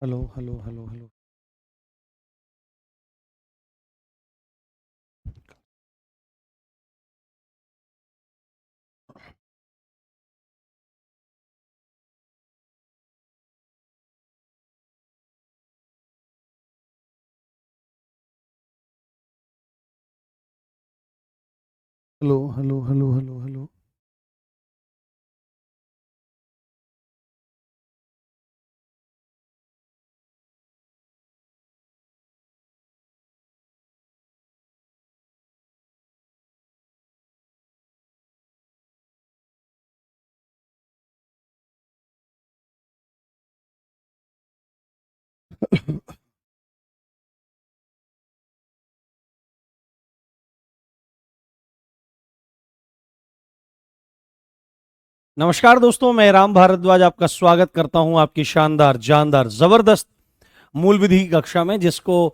Hello hello hello hello. Hello hello hello hello hello. नमस्कार दोस्तों, मैं राम भारद्वाज आपका स्वागत करता हूं आपकी शानदार जानदार जबरदस्त मूल विधि की कक्षा में, जिसको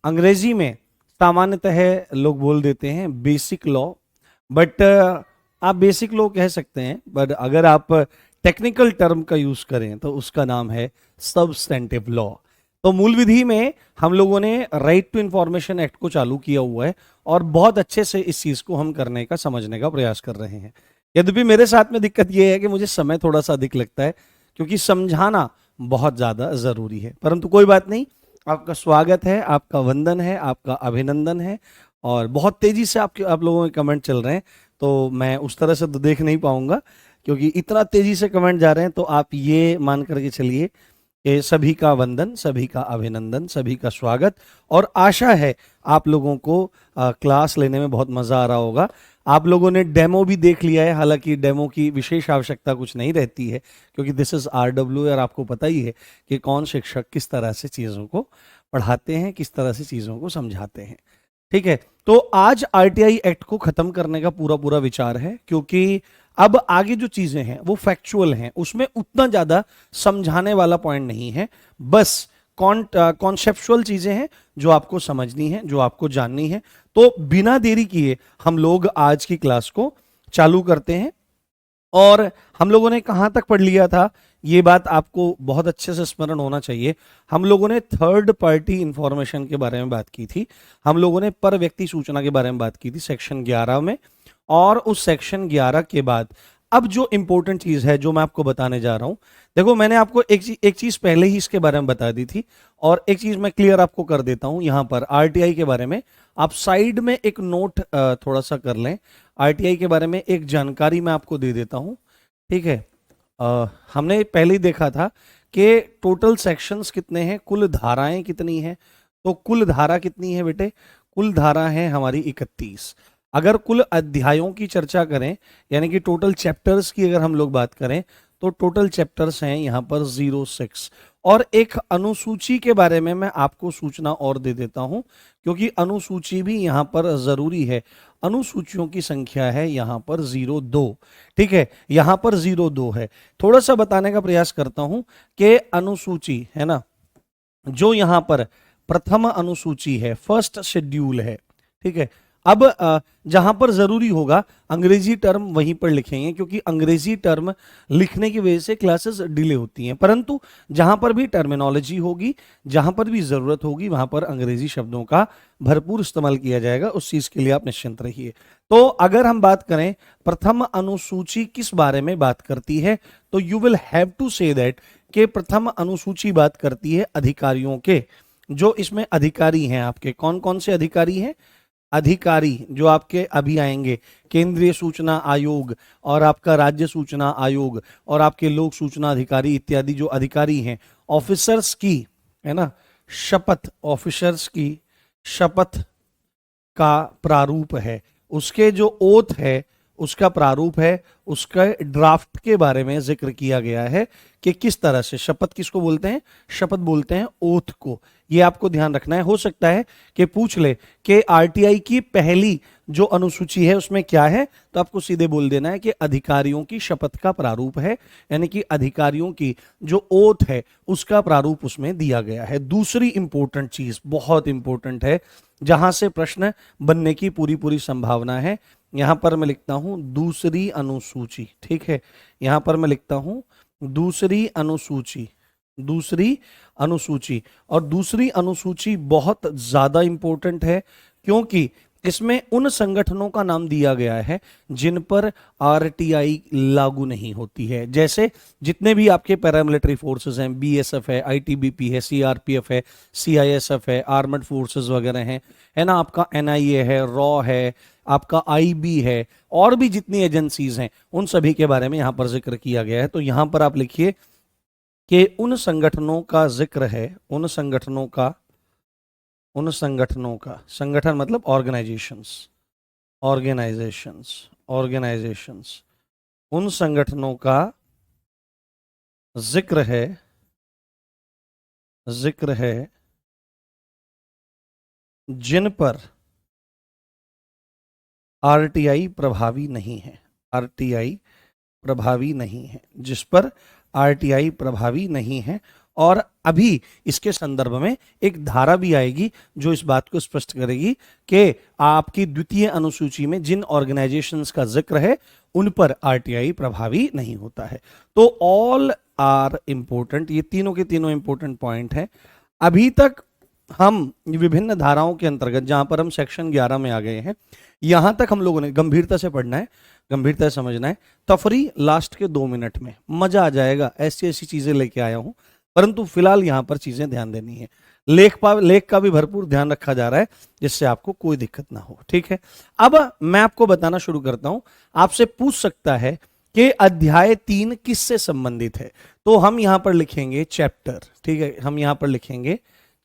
अंग्रेजी में सामान्यतः लोग बोल देते हैं बेसिक लॉ। बट आप बेसिक लॉ कह सकते हैं, बट अगर आप टेक्निकल टर्म का यूज करें तो उसका नाम है सब्सटेंटिव लॉ। तो मूल विधि में हम लोगों ने राइट टू इंफॉर्मेशन एक्ट को चालू किया हुआ है और बहुत अच्छे से इस चीज को हम करने का समझने का प्रयास कर रहे हैं। यद्यपि मेरे साथ में दिक्कत यह है कि मुझे समय थोड़ा सा अधिक लगता है, क्योंकि समझाना बहुत ज्यादा जरूरी है। परंतु कोई बात नहीं, आपका स्वागत है, आपका वंदन है, आपका अभिनंदन है। और बहुत तेजी से आप लोगों के कमेंट चल रहे हैं, तो मैं उस तरह से तो देख नहीं पाऊंगा, क्योंकि इतना तेजी से कमेंट जा रहे हैं। तो आप ये मान करके चलिए कि सभी का वंदन, सभी का अभिनंदन, सभी का स्वागत। और आशा है आप लोगों को क्लास लेने में बहुत मजा आ रहा होगा। आप लोगों ने डेमो भी देख लिया है, हालांकि डेमो की विशेष आवश्यकता कुछ नहीं रहती है, क्योंकि दिस इज RW और आपको पता ही है कि कौन शिक्षक किस तरह से चीज़ों को पढ़ाते हैं, किस तरह से चीज़ों को समझाते हैं। ठीक है, तो आज RTI एक्ट को खत्म करने का पूरा पूरा विचार है, क्योंकि अब आगे जो चीजें हैं वो फैक्चुअल हैं, उसमें उतना ज्यादा समझाने वाला पॉइंट नहीं है। बस कॉन्सेप्चुअल चीजें हैं जो आपको समझनी है, जो आपको जाननी है। तो बिना देरी किए हम लोग आज की क्लास को चालू करते हैं। और हम लोगों ने कहां तक पढ़ लिया था, ये बात आपको बहुत अच्छे से स्मरण होना चाहिए। हम लोगों ने थर्ड पार्टी इंफॉर्मेशन के बारे में बात की थी, हम लोगों ने पर व्यक्ति सूचना के बारे में बात की थी सेक्शन 11 में। और उस सेक्शन 11 के बाद अब जो इंपॉर्टेंट चीज है जो मैं आपको बताने जा रहा हूं, देखो मैंने आपको एक चीज पहले ही इसके बारे में बता दी थी, और एक चीज मैं क्लियर आपको कर देता हूं यहां पर RTI के बारे में। आप साइड में एक नोट थोड़ा सा कर लें। RTI के बारे में एक जानकारी मैं आपको दे देता हूं। ठीक है, हमने पहले ही देखा था कि टोटल सेक्शंस कितने हैं, कुल धाराएं कितनी हैं। तो कुल धारा कितनी है बेटे? कुल धारा है हमारी 31। अगर कुल अध्यायों की चर्चा करें, यानी कि टोटल चैप्टर्स की अगर हम लोग बात करें, तो टोटल चैप्टर्स हैं यहाँ पर 06। और एक अनुसूची के बारे में मैं आपको सूचना और दे देता हूं, क्योंकि अनुसूची भी यहाँ पर जरूरी है। अनुसूचियों की संख्या है यहाँ पर 02। ठीक है, यहाँ पर 02 है। थोड़ा सा बताने का प्रयास करता हूं कि अनुसूची है ना, जो यहां पर प्रथम अनुसूची है, फर्स्ट शेड्यूल है। ठीक है, अब जहां पर जरूरी होगा अंग्रेजी टर्म वहीं पर लिखेंगे, क्योंकि अंग्रेजी टर्म लिखने की वजह से क्लासेस डिले होती हैं। परंतु जहां पर भी टर्मिनोलॉजी होगी, जहां पर भी जरूरत होगी, वहां पर अंग्रेजी शब्दों का भरपूर इस्तेमाल किया जाएगा। उस चीज के लिए आप निश्चिंत रहिए। तो अगर हम बात करें प्रथम अनुसूची किस बारे में बात करती है, तो you will have to say that कि प्रथम अनुसूची बात करती है अधिकारियों के। जो इसमें अधिकारी हैं आपके, कौन कौन से अधिकारी हैं? अधिकारी जो आपके अभी आएंगे, केंद्रीय सूचना आयोग और आपका राज्य सूचना आयोग और आपके लोक सूचना अधिकारी इत्यादि जो अधिकारी हैं, ऑफिसर्स की, है ना, शपथ, ऑफिसर्स की शपथ का प्रारूप है, उसके जो ओथ है उसका प्रारूप है, उसका ड्राफ्ट के बारे में जिक्र किया गया है कि किस तरह से शपथ किसको बोलते हैं? शपथ बोलते हैं ओथ को। ये आपको ध्यान रखना है। हो सकता है कि पूछ ले कि RTI की पहली जो अनुसूची है उसमें क्या है, तो आपको सीधे बोल देना है कि अधिकारियों की शपथ का प्रारूप है, यानी कि अधिकारियों की जो ओथ है उसका प्रारूप उसमें दिया गया है। दूसरी इंपॉर्टेंट चीज, बहुत इंपॉर्टेंट है, जहां से प्रश्न बनने की पूरी पूरी संभावना है, यहां पर मैं लिखता हूं दूसरी अनुसूची। ठीक है, यहां पर मैं लिखता हूं दूसरी अनुसूची। दूसरी अनुसूची। और दूसरी अनुसूची बहुत ज्यादा इंपॉर्टेंट है, क्योंकि इसमें उन संगठनों का नाम दिया गया है जिन पर आरटीआई लागू नहीं होती है। जैसे जितने भी आपके पैरामिलिट्री फोर्सेस हैं, बीएसएफ है, आईटीबीपी है, सीआरपीएफ है, सीआईएसएफ है, आर्मड फोर्सेस वगैरह हैं, है ना, आपका एनआईए है, रॉ है, आपका आईबी है, और भी जितनी एजेंसीज हैं उन सभी के बारे में यहां पर जिक्र किया गया है। तो यहां पर आप लिखिए कि उन संगठनों का जिक्र है, उन संगठनों का, संगठन मतलब ऑर्गेनाइजेशंस, ऑर्गेनाइजेशंस, उन संगठनों का जिक्र है जिन पर आरटीआई प्रभावी नहीं है, आरटीआई प्रभावी नहीं है, जिस पर आरटीआई प्रभावी नहीं है। और अभी इसके संदर्भ में एक धारा भी आएगी जो इस बात को स्पष्ट करेगी कि आपकी द्वितीय अनुसूची में जिन ऑर्गेनाइजेशंस का जिक्र है उन पर आरटीआई प्रभावी नहीं होता है। तो ऑल आर इंपॉर्टेंट, ये तीनों के तीनों इंपॉर्टेंट पॉइंट हैं। अभी तक हम विभिन्न धाराओं के अंतर्गत, जहां पर हम सेक्शन 11 में आ गए हैं, यहां तक हम लोगों ने गंभीरता से पढ़ना है, गंभीरता से समझना है। तफरी लास्ट के 2 मिनट में, मजा आ जाएगा, ऐसी ऐसी चीजें लेके आया हूं, परंतु फिलहाल यहां पर चीजें ध्यान देनी है। लेख का भी भरपूर ध्यान रखा जा रहा है जिससे आपको कोई दिक्कत ना हो, ठीक है। अब मैं आपको बताना शुरू करता हूं। आपसे पूछ सकता है कि अध्याय 3 किससे संबंधित है, तो हम यहां पर लिखेंगे चैप्टर, ठीक है, हम यहां पर लिखेंगे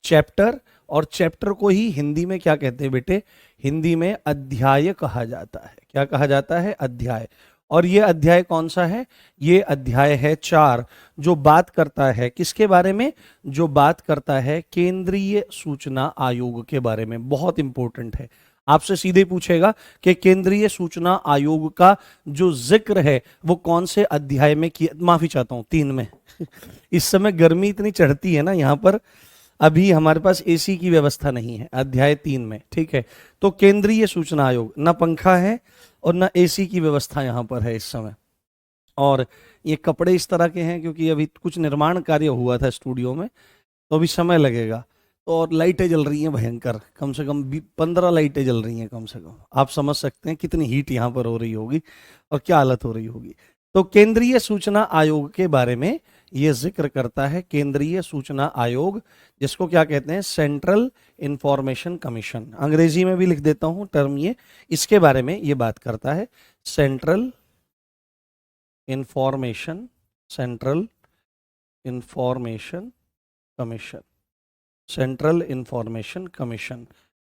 चैप्टर। और चैप्टर को ही हिंदी में क्या कहते हैं बेटे, हिंदी में अध्याय कहा जाता है। क्या कहा जाता है? अध्याय। और ये अध्याय कौन सा है? ये अध्याय है 4, जो बात करता है किसके बारे में? जो बात करता है केंद्रीय सूचना आयोग के बारे में। बहुत इंपॉर्टेंट है, आपसे सीधे पूछेगा कि केंद्रीय सूचना आयोग का जो जिक्र है वो कौन से अध्याय में किया, माफी चाहता हूं 3 में इस समय गर्मी इतनी चढ़ती है ना, यहां पर अभी हमारे पास एसी की व्यवस्था नहीं है, अध्याय 3 में, ठीक है। तो केंद्रीय सूचना आयोग, ना पंखा है और ना एसी की व्यवस्था यहां पर है इस समय। और ये कपड़े इस तरह के हैं क्योंकि अभी कुछ निर्माण कार्य हुआ था स्टूडियो में, तो अभी समय लगेगा। तो और लाइटें जल रही हैं भयंकर, कम से कम 15 लाइटें जल रही हैं कम से कम। आप समझ सकते हैं कितनी हीट यहाँ पर हो रही होगी और क्या हालत हो रही होगी। तो केंद्रीय सूचना आयोग के बारे में ये जिक्र करता है, केंद्रीय सूचना आयोग, जिसको क्या कहते हैं? Central information commission. अंग्रेजी में भी लिख देता हूं टर्म ये, इसके बारे में ये बात करता है। Central information commission, central information commission,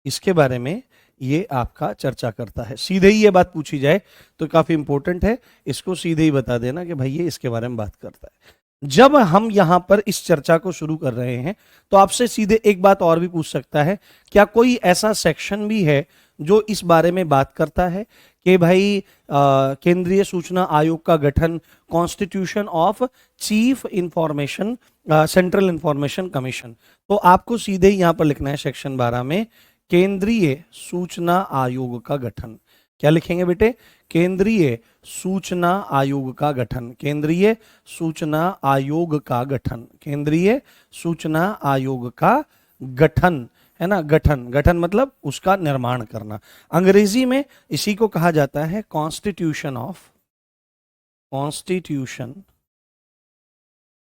इसके बारे में ये आपका चर्चा करता है। सीधे ही ये बात पूछी जाए तो काफी इंपॉर्टेंट है, इसको सीधे ही बता देना कि भाई ये इसके बारे में बात करता है। जब हम यहां पर इस चर्चा को शुरू कर रहे हैं तो आपसे सीधे एक बात और भी पूछ सकता है, क्या कोई ऐसा सेक्शन भी है जो इस बारे में बात करता है कि भाई केंद्रीय सूचना आयोग का गठन constitution of chief information central information commission. तो आपको सीधे ही यहां पर लिखना है सेक्शन 12 में केंद्रीय सूचना आयोग का गठन। क्या लिखेंगे बेटे? केंद्रीय सूचना आयोग का गठन, केंद्रीय सूचना आयोग का गठन, केंद्रीय सूचना आयोग का गठन, है ना। गठन मतलब उसका निर्माण करना। अंग्रेजी में इसी को कहा जाता है कॉन्स्टिट्यूशन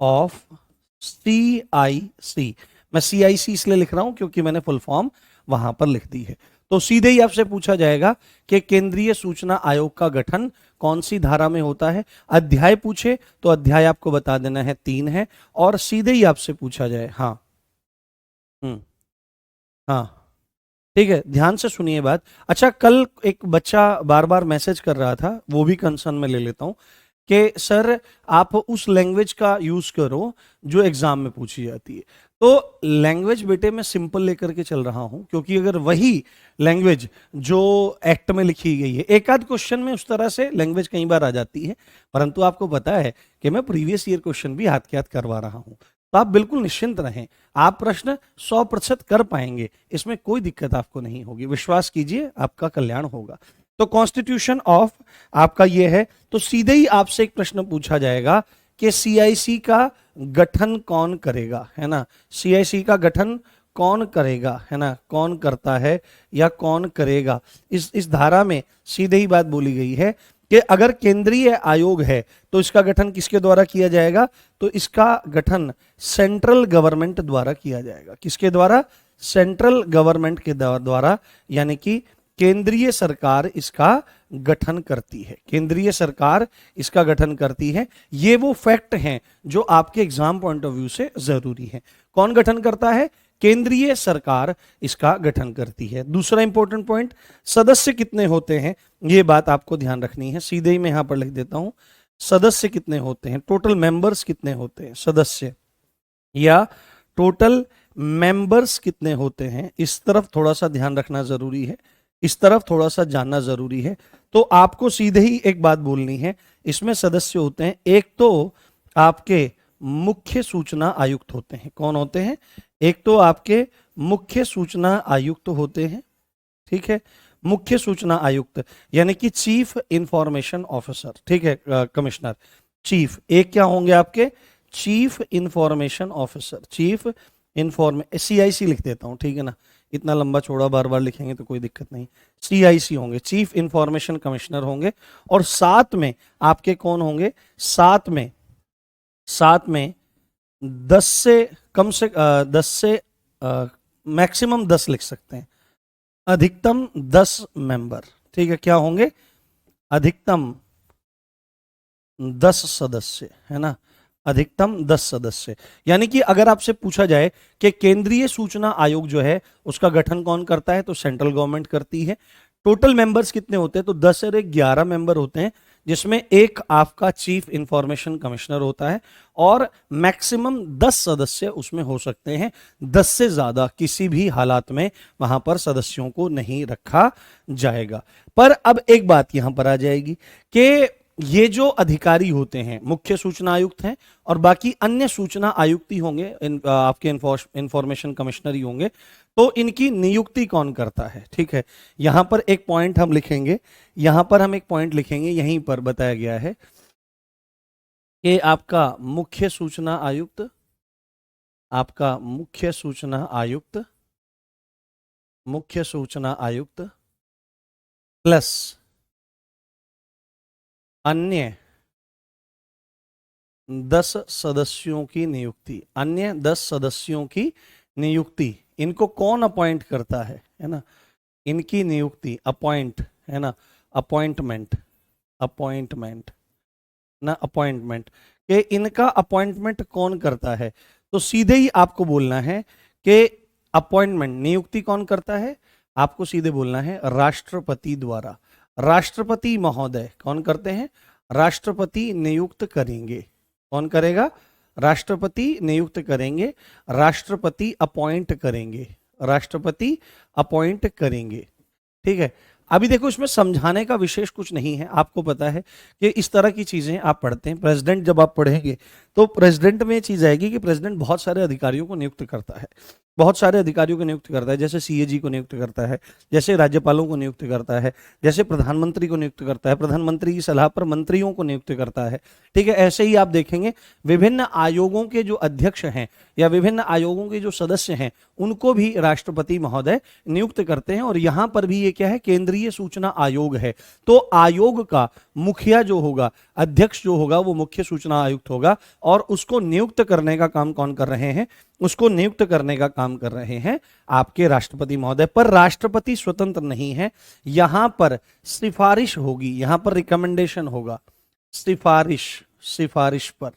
ऑफ CIC। मैं CIC इसलिए लिख रहा हूं क्योंकि मैंने फुल फॉर्म वहां पर लिख दी है। तो सीधे ही आपसे पूछा जाएगा कि केंद्रीय सूचना आयोग का गठन कौन सी धारा में होता है। अध्याय पूछे तो अध्याय आपको बता देना है 3 है। और सीधे ही आपसे पूछा जाए, हाँ हाँ ठीक है, ध्यान से सुनिए बात। अच्छा, कल एक बच्चा बार बार मैसेज कर रहा था, वो भी कंसर्न में ले लेता हूं कि सर आप उस लैंग्वेज का यूज करो जो एग्जाम में पूछी जाती है। तो लैंग्वेज बेटे मैं सिंपल लेकर के चल रहा हूं, क्योंकि अगर वही लैंग्वेज जो एक्ट में लिखी गई है, एक आध क्वेश्चन में उस तरह से लैंग्वेज कई बार आ जाती है, परंतु आपको पता है कि मैं प्रीवियस ईयर क्वेश्चन भी हाथ के हाथ करवा रहा हूं। तो आप बिल्कुल निश्चिंत रहें, आप प्रश्न 100% कर पाएंगे, इसमें कोई दिक्कत आपको नहीं होगी। विश्वास कीजिए, आपका कल्याण होगा। तो कॉन्स्टिट्यूशन ऑफ आपका ये है। तो सीधे ही आपसे एक प्रश्न पूछा जाएगा कि CIC का गठन कौन करेगा, है ना, CIC का गठन कौन करेगा, है ना, कौन करता है या कौन करेगा। इस धारा में सीधे ही बात बोली गई है कि अगर केंद्रीय आयोग है तो इसका गठन किसके द्वारा किया जाएगा, तो इसका गठन सेंट्रल गवर्नमेंट द्वारा किया जाएगा। किसके द्वारा, सेंट्रल गवर्नमेंट के द्वारा, यानी कि केंद्रीय सरकार इसका गठन करती है, केंद्रीय सरकार इसका गठन करती है। ये वो फैक्ट हैं जो आपके एग्जाम पॉइंट ऑफ व्यू से जरूरी है। कौन गठन करता है, केंद्रीय सरकार इसका गठन करती है। दूसरा इंपॉर्टेंट पॉइंट, सदस्य कितने होते हैं, ये बात आपको ध्यान रखनी है। सीधे ही मैं यहां पर लिख देता हूं, सदस्य कितने होते हैं, टोटल मेंबर्स कितने होते हैं, सदस्य या टोटल मेंबर्स कितने होते हैं, इस तरफ थोड़ा सा ध्यान रखना जरूरी है, इस तरफ थोड़ा सा जानना जरूरी है। तो आपको सीधे ही एक बात बोलनी है, इसमें सदस्य होते हैं, एक तो आपके मुख्य सूचना आयुक्त होते हैं। कौन होते हैं, एक तो आपके मुख्य सूचना आयुक्त होते हैं, ठीक है, मुख्य सूचना आयुक्त यानी कि चीफ इंफॉर्मेशन ऑफिसर, ठीक है, कमिश्नर, चीफ, एक क्या होंगे आपके, chief information officer, chief CIC लिख देता हूं, ठीक है ना, इतना लंबा चौड़ा बार बार लिखेंगे तो कोई दिक्कत नहीं। CIC होंगे, चीफ इंफॉर्मेशन कमिश्नर होंगे, और साथ में आपके कौन होंगे, साथ में 10 से कम से 10 से मैक्सिमम 10 लिख सकते हैं, अधिकतम 10 मेंबर, ठीक है, क्या होंगे, अधिकतम 10 सदस्य, है ना, अधिकतम 10 सदस्य। यानी कि अगर आपसे पूछा जाए कि केंद्रीय सूचना आयोग जो है उसका गठन कौन करता है, तो सेंट्रल गवर्नमेंट करती है। टोटल मेंबर्स कितने होते हैं, तो 10 और 11 मेंबर होते हैं, जिसमें एक आपका चीफ इंफॉर्मेशन कमिश्नर होता है, और मैक्सिमम 10 सदस्य उसमें हो सकते हैं। 10 से ज्यादा किसी भी हालात में वहां पर सदस्यों को नहीं रखा जाएगा। पर अब एक बात यहां पर आ जाएगी कि ये जो अधिकारी होते हैं, मुख्य सूचना आयुक्त हैं और बाकी अन्य सूचना आयुक्त ही होंगे, आपके इंफॉर्मेशन कमिश्नर ही होंगे, तो इनकी नियुक्ति कौन करता है, ठीक है। यहां पर एक पॉइंट हम लिखेंगे, यहां पर हम एक पॉइंट लिखेंगे, यहीं पर बताया गया है कि आपका मुख्य सूचना आयुक्त, आपका मुख्य सूचना आयुक्त, मुख्य सूचना आयुक्त प्लस अन्य 10 सदस्यों की नियुक्ति, अन्य 10 सदस्यों की नियुक्ति, इनको कौन अपॉइंट करता है ना, इनकी नियुक्ति, अपॉइंट, है ना, अपॉइंटमेंट, अपॉइंटमेंट ना, अपॉइंटमेंट कि इनका अपॉइंटमेंट कौन करता है, तो सीधे ही आपको बोलना है कि अपॉइंटमेंट, नियुक्ति कौन करता है, आपको सीधे बोलना है राष्ट्रपति द्वारा। राष्ट्रपति महोदय कौन करते हैं, राष्ट्रपति नियुक्त करेंगे। कौन करेगा, राष्ट्रपति नियुक्त करेंगे, राष्ट्रपति अपॉइंट करेंगे, राष्ट्रपति अपॉइंट करेंगे, ठीक है। अभी देखो इसमें समझाने का विशेष कुछ नहीं है, आपको पता है कि इस तरह की चीजें आप पढ़ते हैं। प्रेसिडेंट जब आप पढ़ेंगे तो प्रेसिडेंट में चीज आएगी कि प्रेसिडेंट बहुत सारे अधिकारियों को नियुक्त करता है, बहुत सारे अधिकारियों को नियुक्त करता है, जैसे CAG को नियुक्त करता है, जैसे राज्यपालों को नियुक्त करता है, जैसे प्रधानमंत्री को नियुक्त करता है, प्रधानमंत्री की सलाह पर मंत्रियों को नियुक्त करता है, ठीक है। ऐसे ही आप देखेंगे विभिन्न आयोगों के जो अध्यक्ष हैं या विभिन्न आयोगों के जो सदस्य हैं उनको भी राष्ट्रपति महोदय नियुक्त करते हैं। और यहां पर भी ये क्या है, केंद्रीय सूचना आयोग है, तो आयोग का मुखिया जो होगा, अध्यक्ष जो होगा, वो मुख्य सूचना आयुक्त होगा, और उसको नियुक्त करने का काम कौन कर रहे हैं, उसको नियुक्त करने का काम कर रहे हैं आपके राष्ट्रपति महोदय। पर राष्ट्रपति स्वतंत्र नहीं है, यहां पर सिफारिश होगी, यहां पर रिकमेंडेशन होगा, सिफारिश, सिफारिश पर,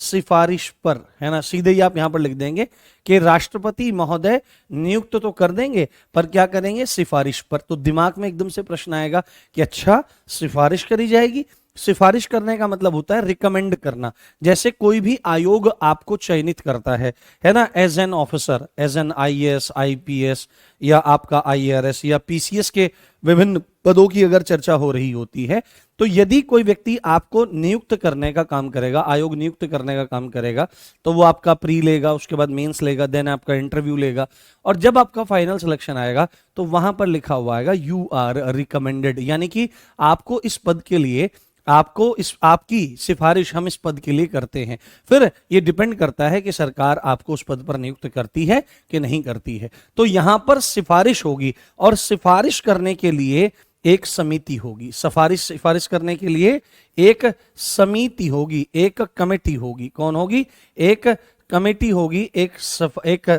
सिफारिश पर, है ना। सीधे ही आप यहां पर लिख देंगे कि राष्ट्रपति महोदय नियुक्त तो कर देंगे पर क्या करेंगे, सिफारिश पर। तो दिमाग में एकदम से प्रश्न आएगा कि अच्छा सिफारिश करी जाएगी, सिफारिश करने का मतलब होता है रिकमेंड करना। जैसे कोई भी आयोग आपको चयनित करता है ना, as an officer, as an IAS, IPS या आपका IRS या PCS के विभिन्न पदों की अगर चर्चा हो रही होती है, तो यदि कोई व्यक्ति आपको नियुक्त करने का काम करेगा, आयोग नियुक्त करने का काम करेगा, तो वो आपका प्री लेगा, उसके बाद मेंस लेगा, देन आपका इंटरव्यू लेगा, और जब आपका फाइनल सिलेक्शन आएगा तो वहां पर लिखा हुआ आएगा यू आर रिकमेंडेड, यानी कि आपको इस पद के लिए आपको इस आपकी सिफारिश हम इस पद के लिए करते हैं। फिर ये डिपेंड करता है कि सरकार आपको उस पद पर नियुक्त करती है कि नहीं करती है। तो यहां पर सिफारिश होगी और सिफारिश करने के लिए एक समिति होगी। सिफारिश करने के लिए एक समिति होगी, एक कमेटी होगी। कौन होगी? एक कमेटी होगी, एक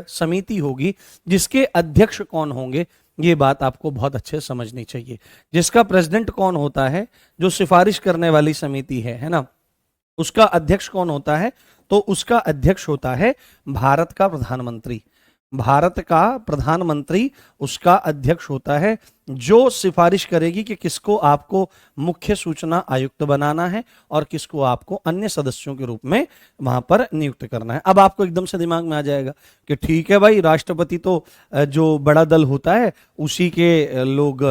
समिति होगी जिसके अध्यक्ष कौन होंगे, ये बात आपको बहुत अच्छे से समझनी चाहिए। जिसका प्रेसिडेंट कौन होता है, जो सिफारिश करने वाली समिति है ना, उसका अध्यक्ष कौन होता है? तो उसका अध्यक्ष होता है भारत का प्रधानमंत्री। भारत का प्रधानमंत्री उसका अध्यक्ष होता है, जो सिफारिश करेगी कि किसको आपको मुख्य सूचना आयुक्त बनाना है और किसको आपको अन्य सदस्यों के रूप में वहां पर नियुक्त करना है। अब आपको एकदम से दिमाग में आ जाएगा कि ठीक है भाई, राष्ट्रपति तो जो बड़ा दल होता है उसी के लोग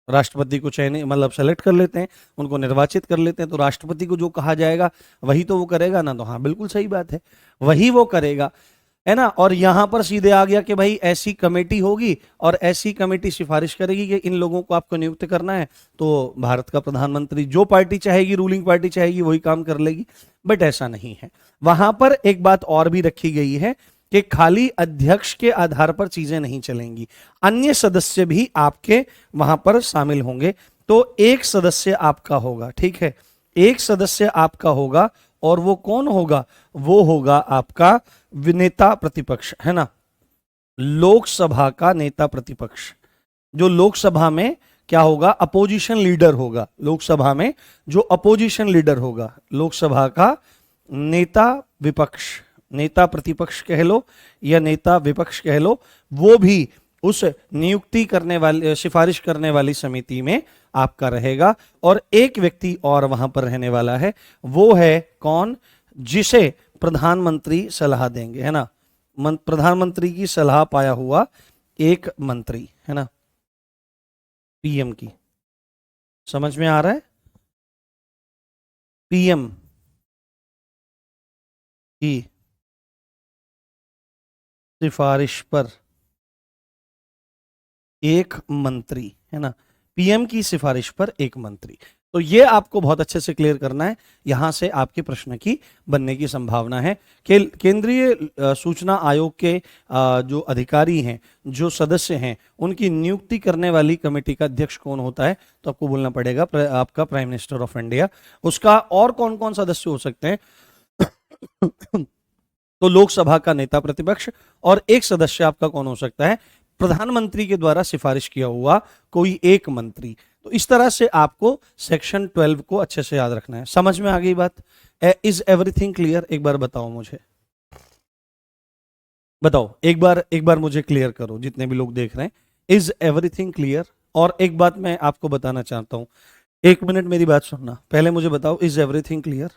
राष्ट्रपति को चयन मतलब सेलेक्ट कर लेते हैं, उनको निर्वाचित कर लेते हैं, तो राष्ट्रपति को जो कहा जाएगा वही तो वो करेगा ना। तो हाँ, बिल्कुल सही बात है, वही वो करेगा, है ना। और यहां पर सीधे आ गया कि भाई ऐसी कमेटी होगी और ऐसी कमेटी सिफारिश करेगी कि इन लोगों को आपको नियुक्त करना है। तो भारत का प्रधानमंत्री जो पार्टी चाहेगी, रूलिंग पार्टी चाहेगी, वही काम कर लेगी। बट ऐसा नहीं है। वहां पर एक बात और भी रखी गई है कि खाली अध्यक्ष के आधार पर चीजें नहीं चलेंगी, अन्य सदस्य भी आपके वहां पर शामिल होंगे। तो एक सदस्य आपका होगा, ठीक है, एक सदस्य आपका होगा। और वो कौन होगा? वो होगा आपका नेता प्रतिपक्ष, है ना, लोकसभा का नेता प्रतिपक्ष। जो लोकसभा में क्या होगा? अपोजिशन लीडर होगा। लोकसभा में जो अपोजिशन लीडर होगा, लोकसभा का नेता विपक्ष, नेता प्रतिपक्ष कह लो या नेता विपक्ष कह लो, वो भी उस नियुक्ति करने वाली, सिफारिश करने वाली समिति में आपका रहेगा। और एक व्यक्ति और वहां पर रहने वाला है, वो है कौन? जिसे प्रधानमंत्री सलाह देंगे, है ना, प्रधानमंत्री की सलाह पाया हुआ एक मंत्री, है ना, पीएम की। समझ में आ रहा है? पीएम की सिफारिश पर एक मंत्री, है ना, पीएम की सिफारिश पर एक मंत्री। तो ये आपको बहुत अच्छे से क्लियर करना है, यहां से आपके प्रश्न की बनने की संभावना है कि केंद्रीय सूचना आयोग के जो अधिकारी हैं, जो सदस्य हैं, उनकी नियुक्ति करने वाली कमेटी का अध्यक्ष कौन होता है? तो आपको बोलना पड़ेगा आपका प्राइम मिनिस्टर ऑफ इंडिया। उसका और कौन कौन सदस्य हो सकते हैं? तो लोकसभा का नेता प्रतिपक्ष, और एक सदस्य आपका कौन हो सकता है? प्रधानमंत्री के द्वारा सिफारिश किया हुआ कोई एक मंत्री। तो इस तरह से आपको सेक्शन 12 को अच्छे से याद रखना है। समझ में आ गई बात? Is everything clear? एक बार बताओ मुझे, बताओ एक बार मुझे क्लियर करो, जितने भी लोग देख रहे हैं। Is everything clear? और एक बात मैं आपको बताना चाहता हूं, एक मिनट मेरी बात सुनना, पहले मुझे बताओ इज एवरीथिंग क्लियर?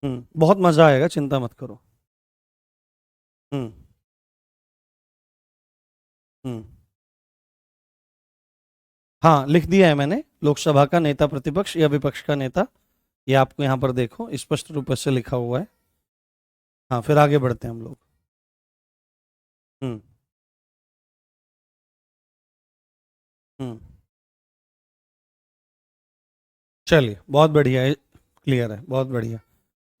बहुत मजा आएगा, चिंता मत करो। हम्म हम्म हाँ, लिख दिया है मैंने, लोकसभा का नेता प्रतिपक्ष या विपक्ष का नेता। ये आपको यहां पर देखो स्पष्ट रूप से लिखा हुआ है। हाँ, फिर आगे बढ़ते हैं हम लोग। हम्म हम्म चलिए, बहुत बढ़िया है, क्लियर है, बहुत बढ़िया,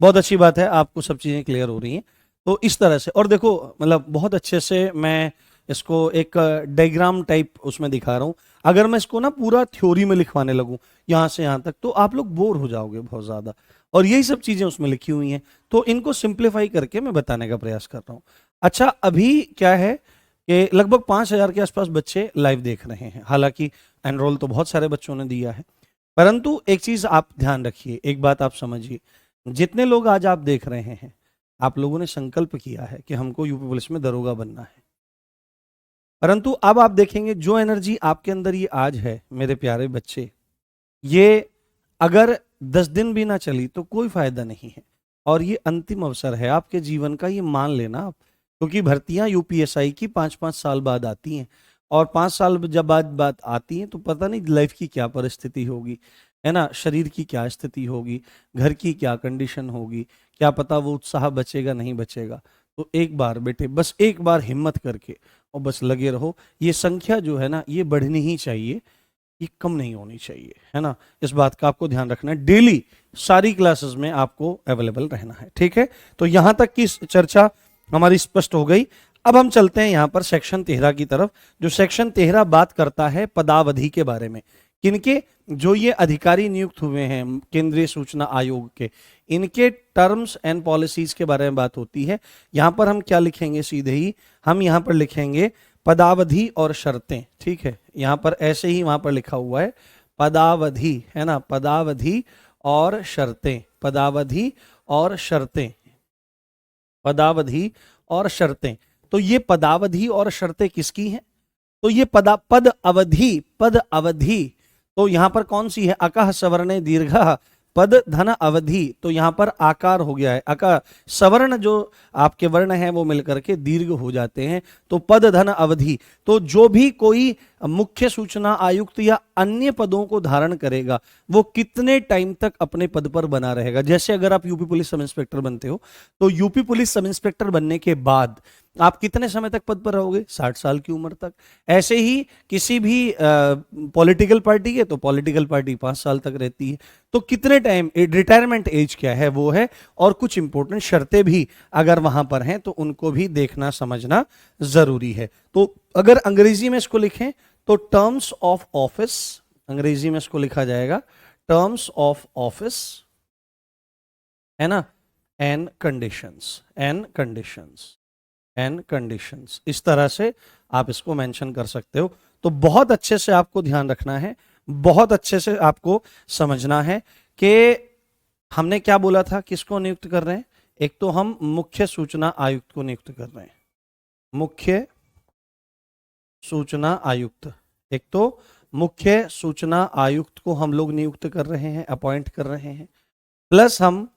बहुत अच्छी बात है, आपको सब चीजें क्लियर हो रही हैं। तो इस तरह से, और देखो मतलब बहुत अच्छे से मैं इसको एक डायग्राम टाइप उसमें दिखा रहा हूं। अगर मैं इसको ना पूरा थ्योरी में लिखवाने लगूं यहां से यहां तक, तो आप लोग बोर हो जाओगे बहुत ज्यादा। और यही सब चीजें उसमें लिखी हुई हैं, तो इनको सिंप्लीफाई करके मैं बताने का प्रयास कर रहा हूं। अच्छा, अभी क्या है कि लगभग 5,000 के आसपास बच्चे लाइव देख रहे हैं। हालांकि एनरोल तो बहुत सारे बच्चों ने दिया है, परंतु एक चीज आप ध्यान रखिए, एक बात आप समझिए, जितने लोग आज आप देख रहे हैं, आप लोगों ने संकल्प किया है कि हमको यूपी पुलिस में दरोगा बनना है। परंतु अब आप देखेंगे जो एनर्जी आपके अंदर ये आज है मेरे प्यारे बच्चे, ये अगर 10 दिन भी ना चली तो कोई फायदा नहीं है। और ये अंतिम अवसर है आपके जीवन का, ये मान लेना आप। क्योंकि भर्तियां यूपीएसआई की 5-5 साल बाद आती हैं, और 5 साल जब बाद बात आती हैं तो पता नहीं लाइफ की क्या परिस्थिति होगी, है ना, शरीर की क्या स्थिति होगी, घर की क्या कंडीशन होगी, क्या पता वो उत्साह बचेगा नहीं बचेगा। तो एक बार बेटे, बस एक बार हिम्मत करके और बस लगे रहो। ये संख्या जो है ना, ये बढ़नी ही चाहिए। ये कम नहीं होनी चाहिए, है ना। इस बात का आपको ध्यान रखना है, डेली सारी क्लासेस में आपको अवेलेबल रहना है, ठीक है। तो यहां तक की चर्चा हमारी स्पष्ट हो गई। अब हम चलते हैं यहां पर सेक्शन 13 की तरफ। जो सेक्शन 13 बात करता है पदावधि के बारे में, किनके, जो ये अधिकारी नियुक्त हुए हैं केंद्रीय सूचना आयोग के, इनके टर्म्स एंड पॉलिसीज के बारे में बात होती है। यहां पर हम क्या लिखेंगे, सीधे ही हम यहां पर लिखेंगे पदावधि और शर्तें, ठीक है। यहां पर ऐसे ही वहां पर लिखा हुआ है पदावधि, है ना, पदावधि और शर्तें, पदावधि और शर्तें, पदावधि और शर्तें। तो ये पदावधि और शर्तें किसकी हैं? तो ये पद अवधि तो यहां पर कौन सी है? अकः सवर्णे दीर्घः पद धन अवधि, तो यहां पर आकार हो गया है। अका सवर्ण जो आपके वर्ण हैं वो मिलकर के दीर्घ हो जाते हैं, तो पद धन अवधि। तो जो भी कोई मुख्य सूचना आयुक्त या अन्य पदों को धारण करेगा वो कितने टाइम तक अपने पद पर बना रहेगा। जैसे अगर आप यूपी पुलिस सब इंस्पेक्टर बनते हो तो यूपी पुलिस सब इंस्पेक्टर बनने के बाद आप कितने समय तक पद पर रहोगे? 60 साल की उम्र तक। ऐसे ही किसी भी पॉलिटिकल पार्टी है तो पॉलिटिकल पार्टी 5 साल तक रहती है। तो कितने टाइम, रिटायरमेंट एज क्या है वो है, और कुछ इंपॉर्टेंट शर्तें भी अगर वहां पर हैं तो उनको भी देखना समझना जरूरी है। तो अगर अंग्रेजी में इसको लिखें तो टर्म्स ऑफ ऑफिस, अंग्रेजी में इसको लिखा जाएगा टर्म्स ऑफ ऑफिस, है ना, and conditions, and conditions, and conditions, इस तरह से आप इसको मेंशन कर सकते हो। तो बहुत अच्छे से आपको ध्यान रखना है, बहुत अच्छे से आपको समझना है कि हमने क्या बोला था, किसको नियुक्त कर रहे हैं। एक तो हम मुख्य सूचना आयुक्त को नियुक्त कर रहे हैं, मुख्य सूचना आयुक्त, एक तो मुख्य सूचना आयुक्त को हम लोग नियुक्त कर रहे हैं, अपॉइंट कर रहे हैं, प्लस हम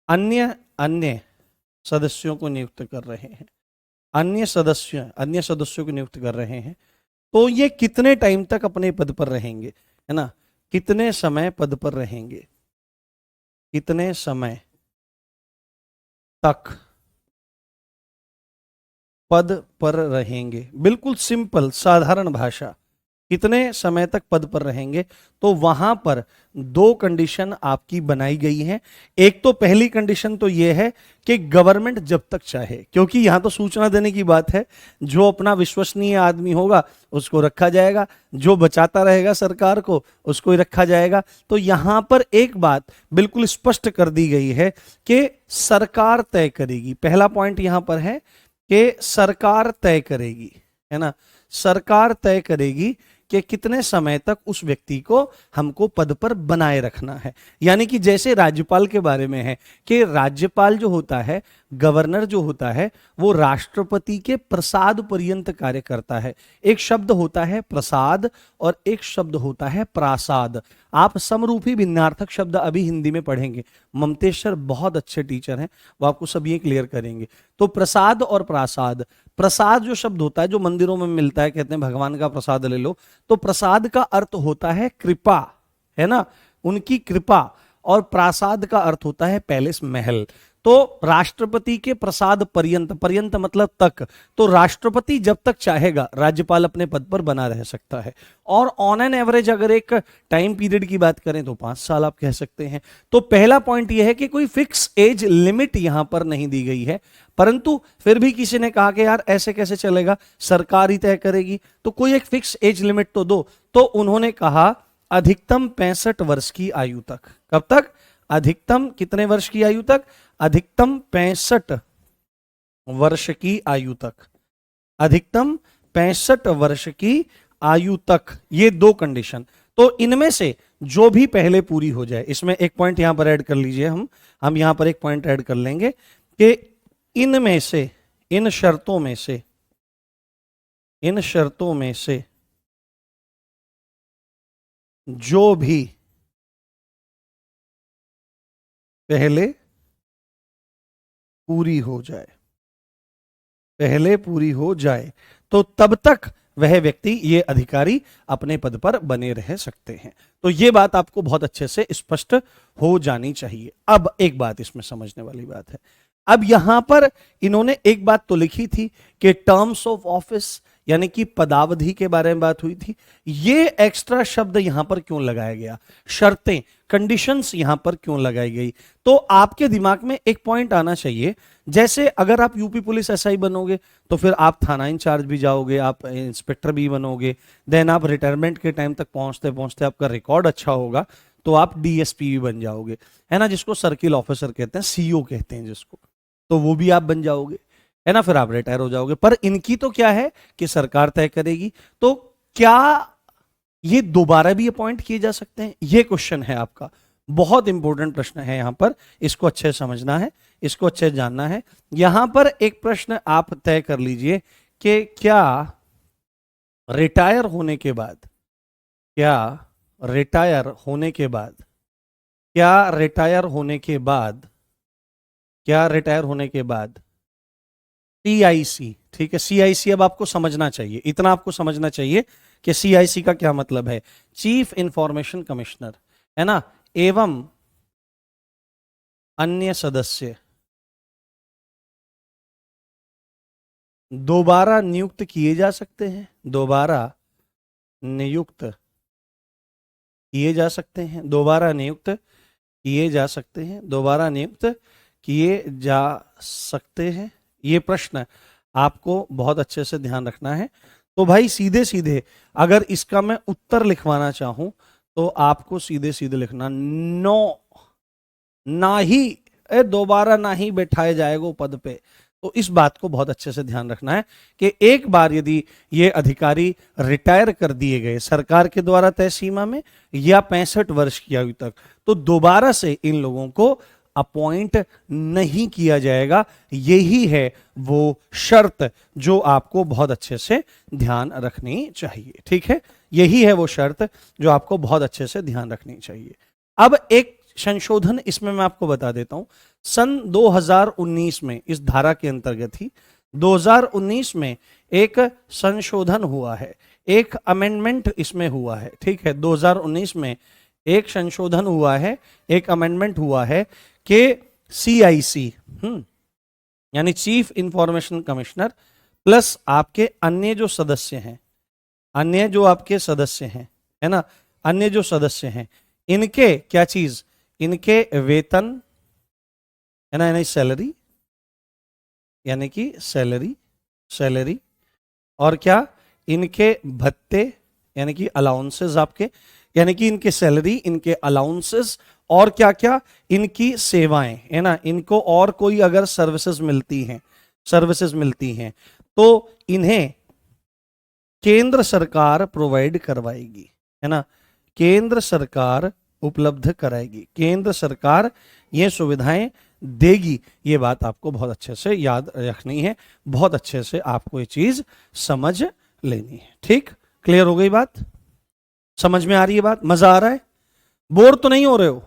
अन्य सदस्यों को नियुक्त कर रहे हैं, अन्य सदस्यों को नियुक्त कर रहे हैं। तो ये कितने टाइम तक अपने पद पर रहेंगे, है ना, कितने समय पद पर रहेंगे, कितने समय तक पद पर रहेंगे। बिल्कुल सिंपल साधारण भाषा, कितने समय तक पद पर रहेंगे। तो वहां पर दो कंडीशन आपकी बनाई गई हैं। एक तो पहली कंडीशन तो यह है कि गवर्नमेंट जब तक चाहे, क्योंकि यहां तो सूचना देने की बात है, जो अपना विश्वसनीय आदमी होगा उसको रखा जाएगा, जो बचाता रहेगा सरकार को उसको ही रखा जाएगा। तो यहां पर एक बात बिल्कुल स्पष्ट कर दी गई है कि सरकार तय करेगी। पहला पॉइंट यहां पर है कि सरकार तय करेगी, है ना, सरकार तय करेगी कि कितने समय तक उस व्यक्ति को हमको पद पर बनाए रखना है। यानी कि जैसे राज्यपाल के बारे में है कि राज्यपाल जो होता है, गवर्नर जो होता है, वो राष्ट्रपति के प्रसाद पर्यंत कार्य करता है। एक शब्द होता है प्रसाद और एक शब्द होता है प्रासाद। आप समरूपी भिन्नार्थक शब्द अभी हिंदी में पढ़ेंगे, ममतेश सर बहुत अच्छे टीचर हैं, वो आपको सब ये क्लियर करेंगे। तो प्रसाद और प्रासाद, प्रसाद जो शब्द होता है जो मंदिरों में मिलता है, कहते हैं भगवान का प्रसाद ले लो, तो प्रसाद का अर्थ होता है कृपा, है ना, उनकी कृपा, और प्रासाद का अर्थ होता है पैलेस, महल। तो राष्ट्रपति के प्रसाद पर्यंत, पर्यंत मतलब तक, तो राष्ट्रपति जब तक चाहेगा राज्यपाल अपने पद पर बना रह सकता है। और ऑन एन एवरेज अगर एक टाइम पीरियड की बात करें तो 5 साल आप कह सकते हैं। तो पहला पॉइंट यह है कि कोई फिक्स एज लिमिट यहां पर नहीं दी गई है, परंतु फिर भी किसी ने कहा कि यार ऐसे कैसे चलेगा, सरकार ही तय करेगी, तो कोई एक फिक्स एज लिमिट तो दो। तो उन्होंने कहा अधिकतम 65 वर्ष की आयु तक। कब तक? अधिकतम कितने वर्ष की आयु तक? अधिकतम 65 वर्ष की आयु तक, अधिकतम 65 वर्ष की आयु तक, ये दो कंडीशन। तो इनमें से जो भी पहले पूरी हो जाए, इसमें एक पॉइंट यहां पर ऐड कर लीजिए, हम यहां पर एक पॉइंट ऐड कर लेंगे कि इनमें से, इन शर्तों में से, इन शर्तों में से जो भी पहले पूरी हो जाए, पहले पूरी हो जाए, तो तब तक वह व्यक्ति, ये अधिकारी अपने पद पर बने रह सकते हैं। तो ये बात आपको बहुत अच्छे से स्पष्ट हो जानी चाहिए। अब एक बात इसमें समझने वाली बात है, अब यहां पर इन्होंने एक बात तो लिखी थी कि टर्म्स ऑफ ऑफिस यानी कि पदावधि के बारे में बात हुई थी। ये एक्स्ट्रा शब्द यहां पर क्यों लगाया गया, शर्तें, कंडीशंस यहां पर क्यों लगाई गई? तो आपके दिमाग में एक पॉइंट आना चाहिए, जैसे अगर आप यूपी पुलिस एसआई बनोगे तो फिर आप थाना इंचार्ज भी जाओगे, आप इंस्पेक्टर भी बनोगे, देन आप रिटायरमेंट के टाइम तक पहुंचते पहुंचते आपका रिकॉर्ड अच्छा होगा तो आप डीएसपी भी बन जाओगे, है ना, जिसको सर्किल ऑफिसर कहते हैं, सीओ कहते हैं जिसको, तो वो भी आप बन जाओगे, है ना, फिर आप रिटायर हो जाओगे। पर इनकी तो क्या है कि सरकार तय करेगी। तो क्या ये दोबारा भी अपॉइंट किए जा सकते हैं, ये क्वेश्चन है आपका, बहुत इंपॉर्टेंट प्रश्न है यहां पर, इसको अच्छे से समझना है, इसको अच्छे से जानना है। यहां पर एक प्रश्न आप तय कर लीजिए कि क्या रिटायर होने के बाद, क्या रिटायर होने के बाद, क्या रिटायर होने के बाद, क्या रिटायर होने के बाद सीआईसी, ठीक है, सीआईसी अब आपको समझना चाहिए, इतना आपको समझना चाहिए कि सीआईसी का क्या मतलब है, चीफ इंफॉर्मेशन कमिश्नर, है ना, एवं अन्य सदस्य दोबारा नियुक्त किए जा सकते हैं, दोबारा नियुक्त किए जा सकते हैं, दोबारा नियुक्त किए जा सकते हैं, दोबारा नियुक्त किए जा सकते हैं। ये प्रश्न आपको बहुत अच्छे से ध्यान रखना है। तो भाई सीधे सीधे अगर इसका मैं उत्तर लिखवाना चाहूं तो आपको सीधे सीधे लिखना नो, ना ही, दोबारा ना ही बैठाए जाएगा पद पे। तो इस बात को बहुत अच्छे से ध्यान रखना है कि एक बार यदि ये अधिकारी रिटायर कर दिए गए सरकार के द्वारा तय सीमा में या 65 वर्ष की आयु तक, तो दोबारा से इन लोगों को अपॉइंट नहीं किया जाएगा। यही है वो शर्त जो आपको बहुत अच्छे से ध्यान रखनी चाहिए, ठीक है, यही है वो शर्त जो आपको बहुत अच्छे से ध्यान रखनी चाहिए। अब एक संशोधन इसमें मैं आपको बता देता हूं, सन 2019 में इस धारा के अंतर्गत ही 2019 में एक संशोधन हुआ है, एक अमेंडमेंट इसमें हुआ है, ठीक है, 2019 में एक संशोधन हुआ है, एक अमेंडमेंट हुआ है कि सीआईसी यानी चीफ इंफॉर्मेशन कमिश्नर प्लस आपके अन्य जो सदस्य हैं, अन्य जो आपके सदस्य हैं, है ना, अन्य जो सदस्य हैं, इनके क्या चीज, इनके वेतन, है ना, यानी सैलरी, यानी कि सैलरी, सैलरी, और क्या, इनके भत्ते यानी कि अलाउंसेस आपके, यानी कि इनके सैलरी, इनके अलाउंसेस, और क्या क्या, इनकी सेवाएं, है ना, इनको और कोई अगर सर्विसेज मिलती हैं, सर्विसेज मिलती हैं तो इन्हें केंद्र सरकार प्रोवाइड करवाएगी, है ना, केंद्र सरकार उपलब्ध कराएगी, केंद्र सरकार ये सुविधाएं देगी। ये बात आपको बहुत अच्छे से याद रखनी है, बहुत अच्छे से आपको ये चीज समझ लेनी है, ठीक, क्लियर हो गई बात, समझ में आ रही है बात, मजा आ रहा है, बोर तो नहीं हो रहे हो?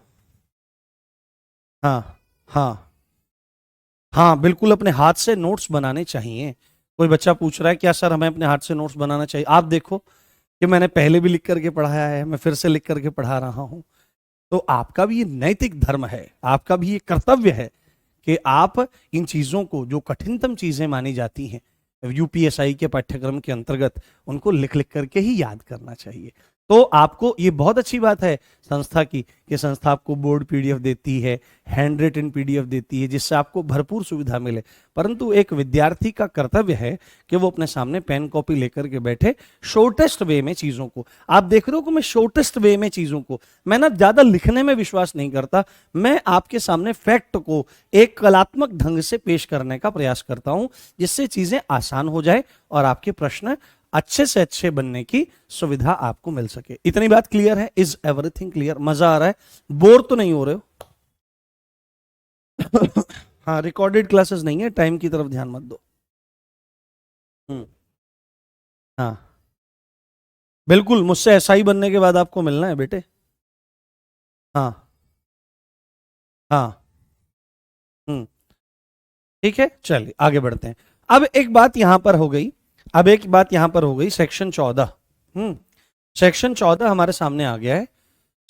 हाँ हाँ हाँ, बिल्कुल अपने हाथ से नोट्स बनाने चाहिए। कोई बच्चा पूछ रहा है क्या सर हमें अपने हाथ से नोट्स बनाना चाहिए, आप देखो कि मैंने पहले भी लिख करके पढ़ाया है, मैं फिर से लिख करके पढ़ा रहा हूं, तो आपका भी ये नैतिक धर्म है, आपका भी ये कर्तव्य है कि आप इन चीजों को, जो कठिनतम चीजें मानी जाती हैं यूपीएसआई के पाठ्यक्रम के अंतर्गत, उनको लिख लिख करके ही याद करना चाहिए। तो आपको ये बहुत अच्छी बात है संस्था की कि संस्था आपको बोर्ड पीडीएफ देती है, हैंड रिटन पीडीएफ देती है, जिससे आपको भरपूर सुविधा मिले। परंतु एक विद्यार्थी का कर्तव्य है कि वो अपने सामने पेन कॉपी लेकर के बैठे, शॉर्टेस्ट वे में चीजों को, आप देख रहे हो कि मैं शॉर्टेस्ट वे में चीजों को, मैं ना ज्यादा लिखने में विश्वास नहीं करता, मैं आपके सामने फैक्ट को एक कलात्मक ढंग से पेश करने का प्रयास करता हूं, जिससे चीजें आसान हो जाए और आपके प्रश्न अच्छे से अच्छे बनने की सुविधा आपको मिल सके। इतनी बात क्लियर है? Is everything clear? मजा आ रहा है? बोर तो नहीं हो रहे हो? हाँ, रिकॉर्डेड क्लासेस नहीं है, टाइम की तरफ ध्यान मत दो। हाँ बिल्कुल, मुझसे एसआई बनने के बाद आपको मिलना है बेटे। हाँ हाँ ठीक है, चलिए आगे बढ़ते हैं। अब एक बात यहां पर हो गई, अब एक बात यहां पर हो गई, सेक्शन 14, सेक्शन 14 हमारे सामने आ गया है,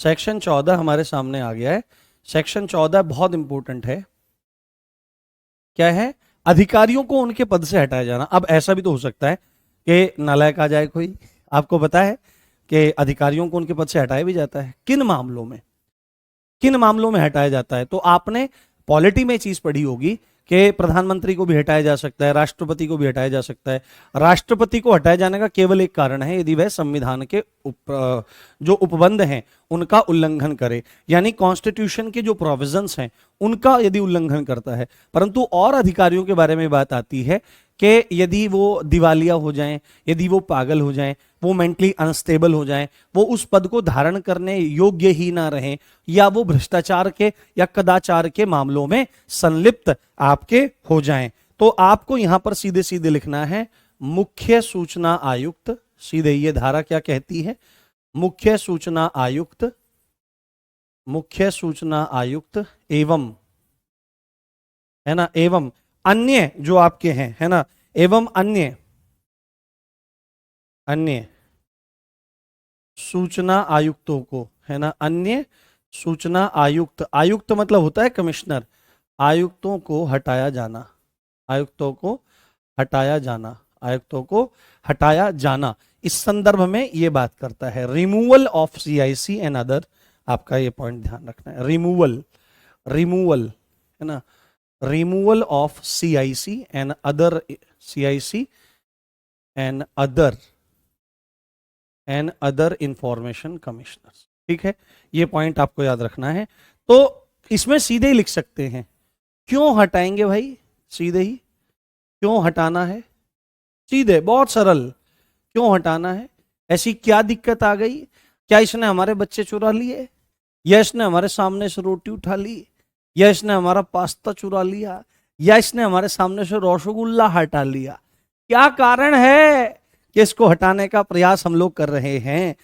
सेक्शन 14 हमारे सामने आ गया है। सेक्शन 14 बहुत इंपॉर्टेंट है, क्या है? अधिकारियों को उनके पद से हटाया जाना। अब ऐसा भी तो हो सकता है कि नालायक आ जाए कोई? आपको पता है कि अधिकारियों को उनके पद से हटाया भी जाता है। किन मामलों में, किन मामलों में हटाया जाता है? तो आपने पॉलिटी में चीज पढ़ी होगी कि प्रधानमंत्री को भी हटाया जा सकता है, राष्ट्रपति को भी हटाया जा सकता है। राष्ट्रपति को हटाए जाने का केवल एक कारण है, यदि वह संविधान के जो उपबंध हैं उनका उल्लंघन करे, यानी कॉन्स्टिट्यूशन के जो प्रोविजंस हैं उनका यदि उल्लंघन करता है। परंतु और अधिकारियों के बारे में बात आती है कि यदि वो दिवालिया हो जाएं, यदि वो पागल हो जाएं, वो मेंटली अनस्टेबल हो जाएं, वो उस पद को धारण करने योग्य ही ना रहें, या वो भ्रष्टाचार के या कदाचार के मामलों में संलिप्त आपके हो जाएं, तो आपको यहां पर सीधे सीधे लिखना है मुख्य सूचना आयुक्त। सीधे ये धारा क्या कहती है? मुख्य सूचना आयुक्त, मुख्य सूचना आयुक्त एवं, है ना, एवं अन्य जो आपके हैं, है ना, एवं अन्य अन्य सूचना आयुक्तों को, है ना, अन्य सूचना आयुक्त, आयुक्त मतलब होता है कमिश्नर, आयुक्तों को हटाया जाना, आयुक्तों को हटाया जाना, आयुक्तों को हटाया जाना। इस संदर्भ में यह बात करता है removal of CIC and other. आपका ये पॉइंट ध्यान रखना है, रिमूवल, रिमूवल, है ना, removal of CIC and other, CIC and other information commissioners. ठीक है, ये पॉइंट आपको याद रखना है। तो इसमें सीधे ही लिख सकते हैं, क्यों हटाएंगे भाई? सीधे ही क्यों हटाना है, सीधे, बहुत सरल, क्यों हटाना है? ऐसी क्या दिक्कत आ गई? क्या इसने हमारे बच्चे चुरा लिए, या इसने हमारे सामने से रोटी उठा ली, या इसने हमारा पास्ता चुरा लिया, या इसने हमारे सामने से रसगुल्ला हटा लिया? क्या कारण है कि इसको हटाने का प्रयास हम लोग कर रहे हैं?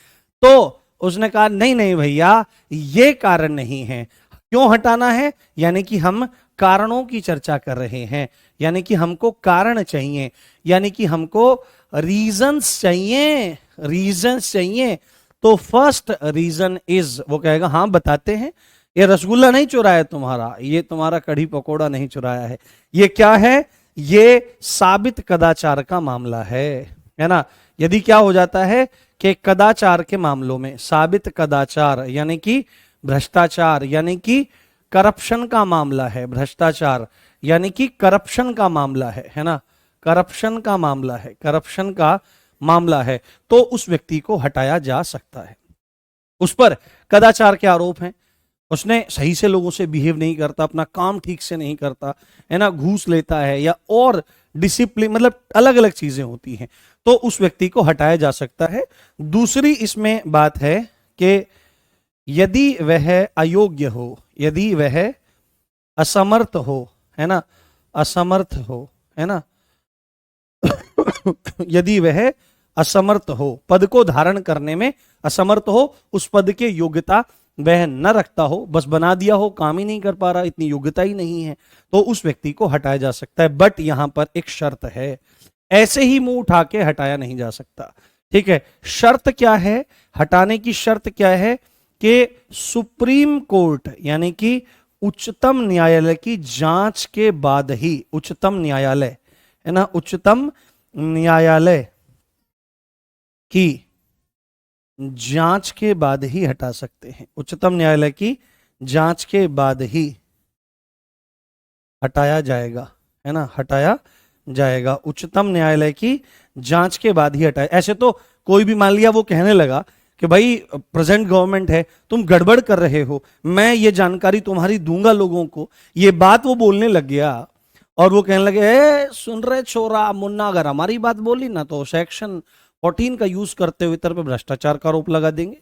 तो उसने कहा नहीं नहीं भैया, ये कारण नहीं है। क्यों हटाना है? यानी कि हम कारणों की चर्चा कर रहे हैं, यानी कि हमको कारण चाहिए, यानी कि हमको रीजंस चाहिए, रीजंस चाहिए। तो फर्स्ट रीजन इज, वो कहेगा हाँ बताते हैं, ये रसगुल्ला नहीं चुराया तुम्हारा, ये तुम्हारा कढ़ी पकोड़ा नहीं चुराया है, ये क्या है? ये साबित कदाचार का मामला है ना। यदि क्या हो जाता है कि कदाचार के मामलों में, साबित कदाचार यानी कि भ्रष्टाचार, यानी कि करप्शन का मामला है, भ्रष्टाचार यानी कि करप्शन का मामला है ना, करप्शन का मामला है, करप्शन का मामला है, तो उस व्यक्ति को हटाया जा सकता है। उस पर कदाचार के आरोप हैं, उसने सही से लोगों से बिहेव नहीं करता, अपना काम ठीक से नहीं करता, है ना, घूस लेता है, या और डिसिप्लिन, मतलब अलग अलग चीजें होती हैं, तो उस व्यक्ति को हटाया जा सकता है। दूसरी इसमें बात है कि यदि वह अयोग्य हो, यदि वह असमर्थ हो, है ना, असमर्थ हो, है ना, यदि वह असमर्थ हो, पद को धारण करने में असमर्थ हो, उस पद के योग्यता वह न रखता हो, बस बना दिया हो, काम ही नहीं कर पा रहा, इतनी योग्यता ही नहीं है, तो उस व्यक्ति को हटाया जा सकता है। बट यहां पर एक शर्त है, ऐसे ही मुंह उठा के हटाया नहीं जा सकता। ठीक है, शर्त क्या है? हटाने की शर्त क्या है कि सुप्रीम कोर्ट यानी कि उच्चतम न्यायालय की जांच के बाद ही, उच्चतम न्यायालय, है ना, उच्चतम न्यायालय की जांच के बाद ही हटा सकते हैं, उच्चतम न्यायालय की जांच के बाद ही हटाया जाएगा, है ना, हटाया जाएगा, उच्चतम न्यायालय की जांच के बाद ही हटाया। ऐसे तो कोई भी मान लिया वो कहने लगा कि भाई प्रेजेंट गवर्नमेंट है, तुम गड़बड़ कर रहे हो, मैं ये जानकारी तुम्हारी दूंगा लोगों को, ये बात वो बोलने लग गया, और वो कहने लगे सुन रहे छोरा मुन्ना, अगर हमारी बात बोली ना तो सेक्शन 14 का यूज करते हुए तेरे पे भ्रष्टाचार का आरोप लगा देंगे,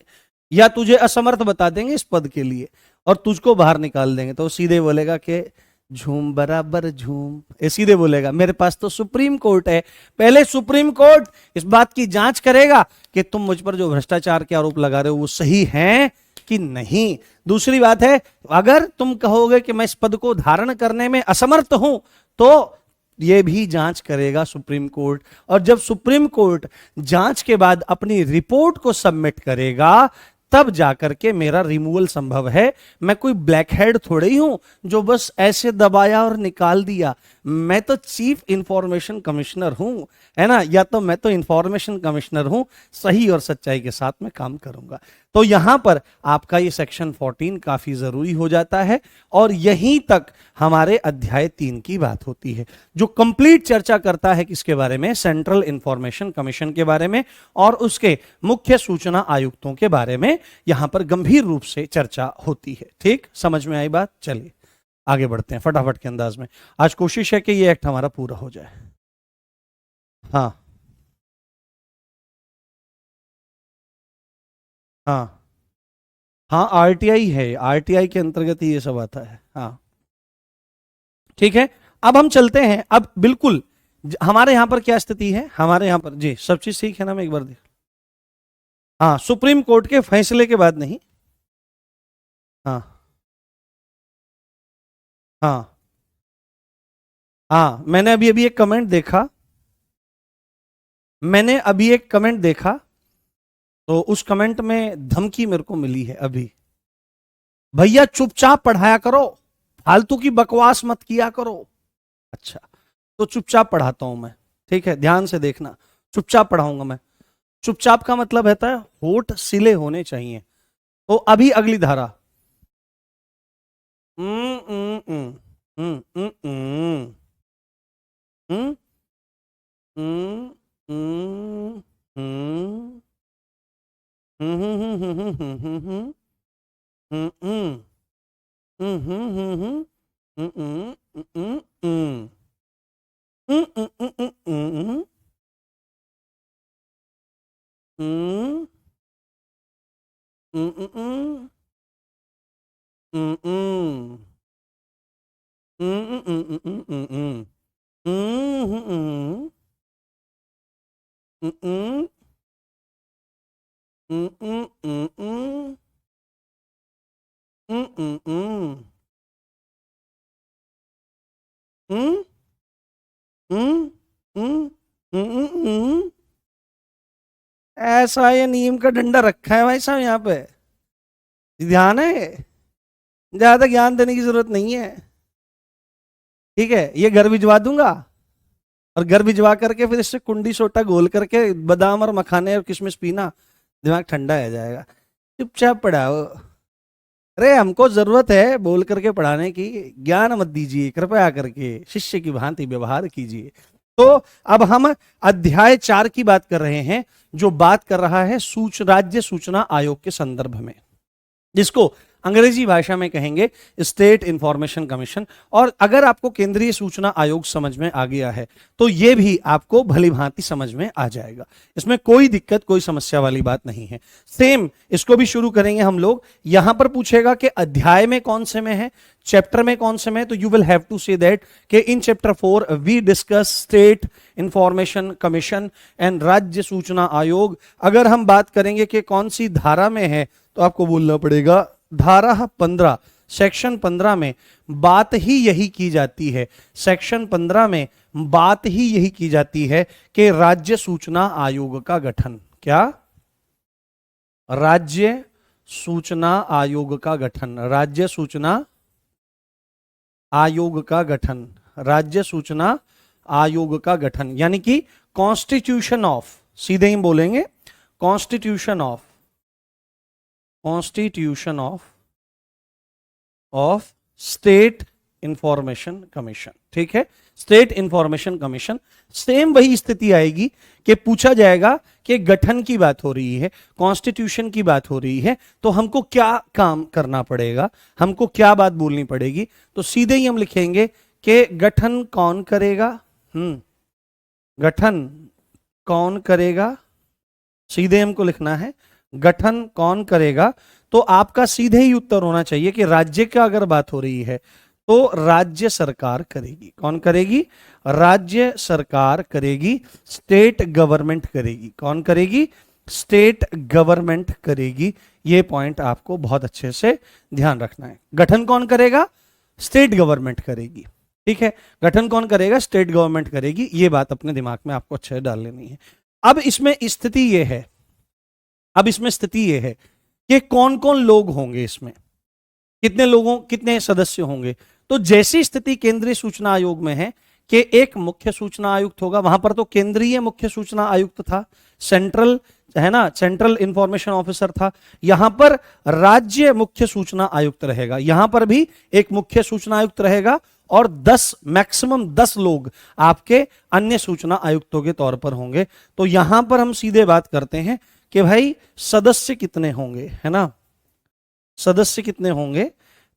या तुझे असमर्थ बता देंगे इस पद के लिए, और तुझको बाहर निकाल देंगे। तो सीधे बोलेगा कि झूम बराबर झूम, ये सीधे बोलेगा मेरे पास तो सुप्रीम कोर्ट है, पहले सुप्रीम कोर्ट इस बात की जांच करेगा कि तुम मुझ पर जो भ्रष्टाचार के आरोप लगा रहे हो वो सही हैं कि नहीं। दूसरी बात है, अगर तुम कहोगे कि मैं इस पद को धारण करने में असमर्थ हूं, तो यह भी जांच करेगा सुप्रीम कोर्ट, और जब सुप्रीम कोर्ट जांच के बाद अपनी रिपोर्ट को सबमिट करेगा, तब जाकर के मेरा रिमूवल संभव है। मैं कोई ब्लैक हेड थोड़े ही हूं जो बस ऐसे दबाया और निकाल दिया। मैं तो चीफ इंफॉर्मेशन कमिश्नर हूं, है ना, या तो मैं तो इंफॉर्मेशन कमिश्नर हूं, सही और सच्चाई के साथ मैं काम करूंगा। तो यहां पर आपका ये सेक्शन 14 काफी जरूरी हो जाता है और यहीं तक हमारे अध्याय 3 की बात होती है, जो कंप्लीट चर्चा करता है किसके बारे में, सेंट्रल इंफॉर्मेशन कमीशन के बारे में और उसके मुख्य सूचना आयुक्तों के बारे में यहां पर गंभीर रूप से चर्चा होती है। ठीक, समझ में आई बात? चलिए आगे बढ़ते हैं फटाफट के अंदाज में। आज कोशिश है कि ये एक्ट हमारा पूरा हो जाए। हाँ हाँ हाँ, आरटीआई है, आरटीआई के अंतर्गत ही ये सब आता है। हाँ ठीक है, अब हम चलते हैं। अब बिल्कुल हमारे यहां पर क्या स्थिति है, हमारे यहां पर जी सब चीज ठीक है ना, मैं एक बार देख। हाँ, सुप्रीम कोर्ट के फैसले के बाद नहीं। हाँ हाँ हाँ, मैंने अभी अभी एक कमेंट देखा, मैंने अभी एक कमेंट देखा, तो उस कमेंट में धमकी मेरे को मिली है अभी, भैया चुपचाप पढ़ाया करो, फालतू की बकवास मत किया करो। अच्छा, तो चुपचाप पढ़ाता हूं मैं, ठीक है, ध्यान से देखना, चुपचाप पढ़ाऊंगा मैं। चुपचाप का मतलब रहता है होठ सिले होने चाहिए। तो अभी अगली धारा, हम्म हम्म हम्म हम्म हम्म हम्म हम्म हम्म हम्म हम्म ऐसा ये नीम का डंडा रखा है भाई साहब यहाँ पे, ध्यान है, ज्यादा ज्ञान देने की जरूरत नहीं है। ठीक है, ये घर भिजवा दूंगा और घर भिजवा करके फिर इससे कुंडी सोटा घोल करके बादाम और मखाने और किशमिश पीना, दिमाग ठंडा हो जाएगा। चुपचाप पढ़ाओ। अरे हमको जरूरत है बोल करके पढ़ाने की, ज्ञान मत दीजिए, कृपया करके शिष्य की भांति व्यवहार कीजिए। तो अब हम अध्याय 4 की बात कर रहे हैं, जो बात कर रहा है राज्य सूचना आयोग के संदर्भ में, जिसको अंग्रेजी भाषा में कहेंगे स्टेट इंफॉर्मेशन कमीशन। और अगर आपको केंद्रीय सूचना आयोग समझ में आ गया है तो यह भी आपको भली भांति समझ में आ जाएगा, इसमें कोई दिक्कत कोई समस्या वाली बात नहीं है। सेम इसको भी शुरू करेंगे हम लोग। यहां पर पूछेगा कि अध्याय में कौन से में है, चैप्टर में कौन से में है, तो you will have to say that कि in chapter 4 we discuss state information commission and राज्य सूचना आयोग। अगर हम बात करेंगे कि कौन सी धारा में है तो आपको बोलना पड़ेगा धारा 15, सेक्शन 15 में बात ही यही की जाती है, सेक्शन 15 में बात ही यही की जाती है कि राज्य सूचना आयोग का गठन, क्या, राज्य सूचना आयोग का गठन, राज्य सूचना आयोग का गठन, राज्य सूचना आयोग का गठन, यानी कि कॉन्स्टिट्यूशन ऑफ, सीधे ही बोलेंगे constitution of, constitution of state information commission. ठीक है, स्टेट इंफॉर्मेशन कमीशन। सेम वही स्थिति आएगी कि पूछा जाएगा कि गठन की बात हो रही है, कॉन्स्टिट्यूशन की बात हो रही है, तो हमको क्या काम करना पड़ेगा, हमको क्या बात बोलनी पड़ेगी। तो सीधे ही हम लिखेंगे कि गठन कौन करेगा, गठन कौन करेगा, सीधे हमको लिखना है गठन कौन करेगा। तो आपका सीधे ही उत्तर होना चाहिए कि राज्य का अगर बात हो रही है तो राज्य सरकार करेगी। कौन करेगी, राज्य सरकार करेगी, स्टेट गवर्नमेंट करेगी। कौन करेगी, स्टेट गवर्नमेंट करेगी। ये पॉइंट आपको बहुत अच्छे से ध्यान रखना है। गठन कौन करेगा, स्टेट गवर्नमेंट करेगी। ठीक है, गठन कौन करेगा, स्टेट गवर्नमेंट करेगी। ये बात अपने दिमाग में आपको अच्छे से डाल लेनी है। अब इसमें स्थिति यह है, अब इसमें स्थिति यह है कि कौन कौन लोग होंगे इसमें, कितने सदस्य होंगे। तो जैसी स्थिति केंद्रीय सूचना आयोग में है कि एक मुख्य सूचना आयुक्त होगा, वहां पर तो केंद्रीय मुख्य सूचना आयुक्त था, सेंट्रल है ना, सेंट्रल इंफॉर्मेशन ऑफिसर था। यहां पर राज्य मुख्य सूचना आयुक्त रहेगा, यहां पर भी एक मुख्य सूचना आयुक्त रहेगा और 10 मैक्सिमम 10 लोग आपके अन्य सूचना आयुक्तों के तौर पर होंगे। तो यहां पर हम सीधे बात करते हैं कि भाई सदस्य कितने होंगे, है ना, सदस्य कितने होंगे,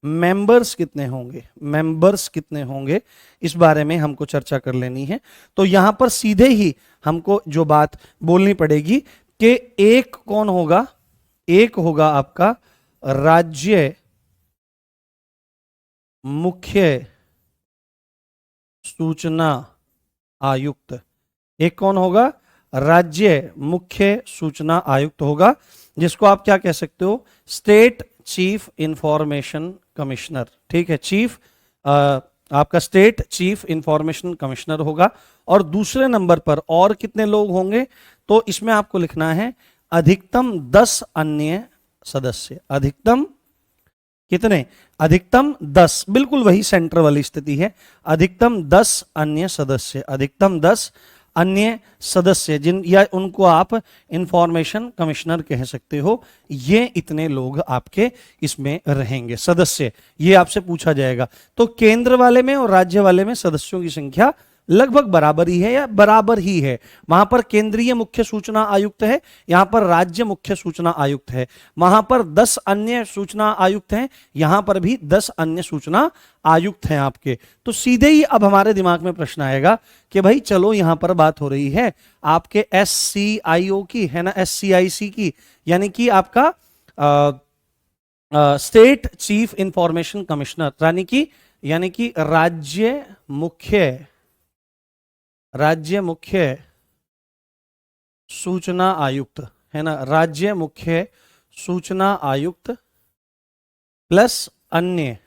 मेंबर्स कितने होंगे, मेंबर्स कितने होंगे, इस बारे में हमको चर्चा कर लेनी है। तो यहां पर सीधे ही हमको जो बात बोलनी पड़ेगी कि एक कौन होगा, एक होगा आपका राज्य मुख्य सूचना आयुक्त। एक कौन होगा, राज्य मुख्य सूचना आयुक्त होगा, जिसको आप क्या कह सकते हो, स्टेट चीफ इंफॉर्मेशन कमिश्नर। ठीक है, चीफ आपका स्टेट चीफ इंफॉर्मेशन कमिश्नर होगा। और दूसरे नंबर पर और कितने लोग होंगे, तो इसमें आपको लिखना है अधिकतम 10 अन्य सदस्य। अधिकतम कितने, अधिकतम 10, बिल्कुल वही सेंटर वाली स्थिति है, अधिकतम 10 अन्य सदस्य, अधिकतम 10 अन्य सदस्य, जिन या उनको आप इंफॉर्मेशन कमिश्नर कह सकते हो। ये इतने लोग आपके इसमें रहेंगे सदस्य, ये आपसे पूछा जाएगा। तो केंद्र वाले में और राज्य वाले में सदस्यों की संख्या लगभग बराबर ही है या बराबर ही है। वहां पर केंद्रीय मुख्य सूचना आयुक्त है, यहां पर राज्य मुख्य सूचना आयुक्त है, वहां पर 10 अन्य सूचना आयुक्त हैं, यहां पर भी 10 अन्य सूचना आयुक्त हैं आपके। तो सीधे ही अब हमारे दिमाग में प्रश्न आएगा कि भाई चलो यहां पर बात हो रही है आपके SCIO की, है ना, SCIC की, यानी कि आपका स्टेट चीफ इंफॉर्मेशन कमिश्नर, यानी कि राज्य मुख्य सूचना आयुक्त, है ना, राज्य मुख्य सूचना आयुक्त प्लस अन्य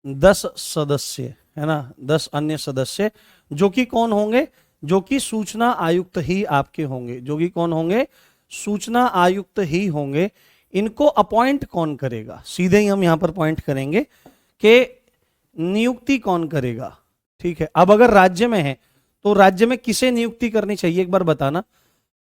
10 सदस्य, है ना, 10 अन्य सदस्य, जो कि कौन होंगे, जो कि सूचना आयुक्त ही आपके होंगे, जो कि कौन होंगे, सूचना आयुक्त ही होंगे। इनको अपॉइंट कौन करेगा, सीधे ही हम यहां पर पॉइंट करेंगे कि नियुक्ति कौन करेगा। ठीक है, अब अगर राज्य में है तो राज्य में किसे नियुक्ति करनी चाहिए एक बार बताना,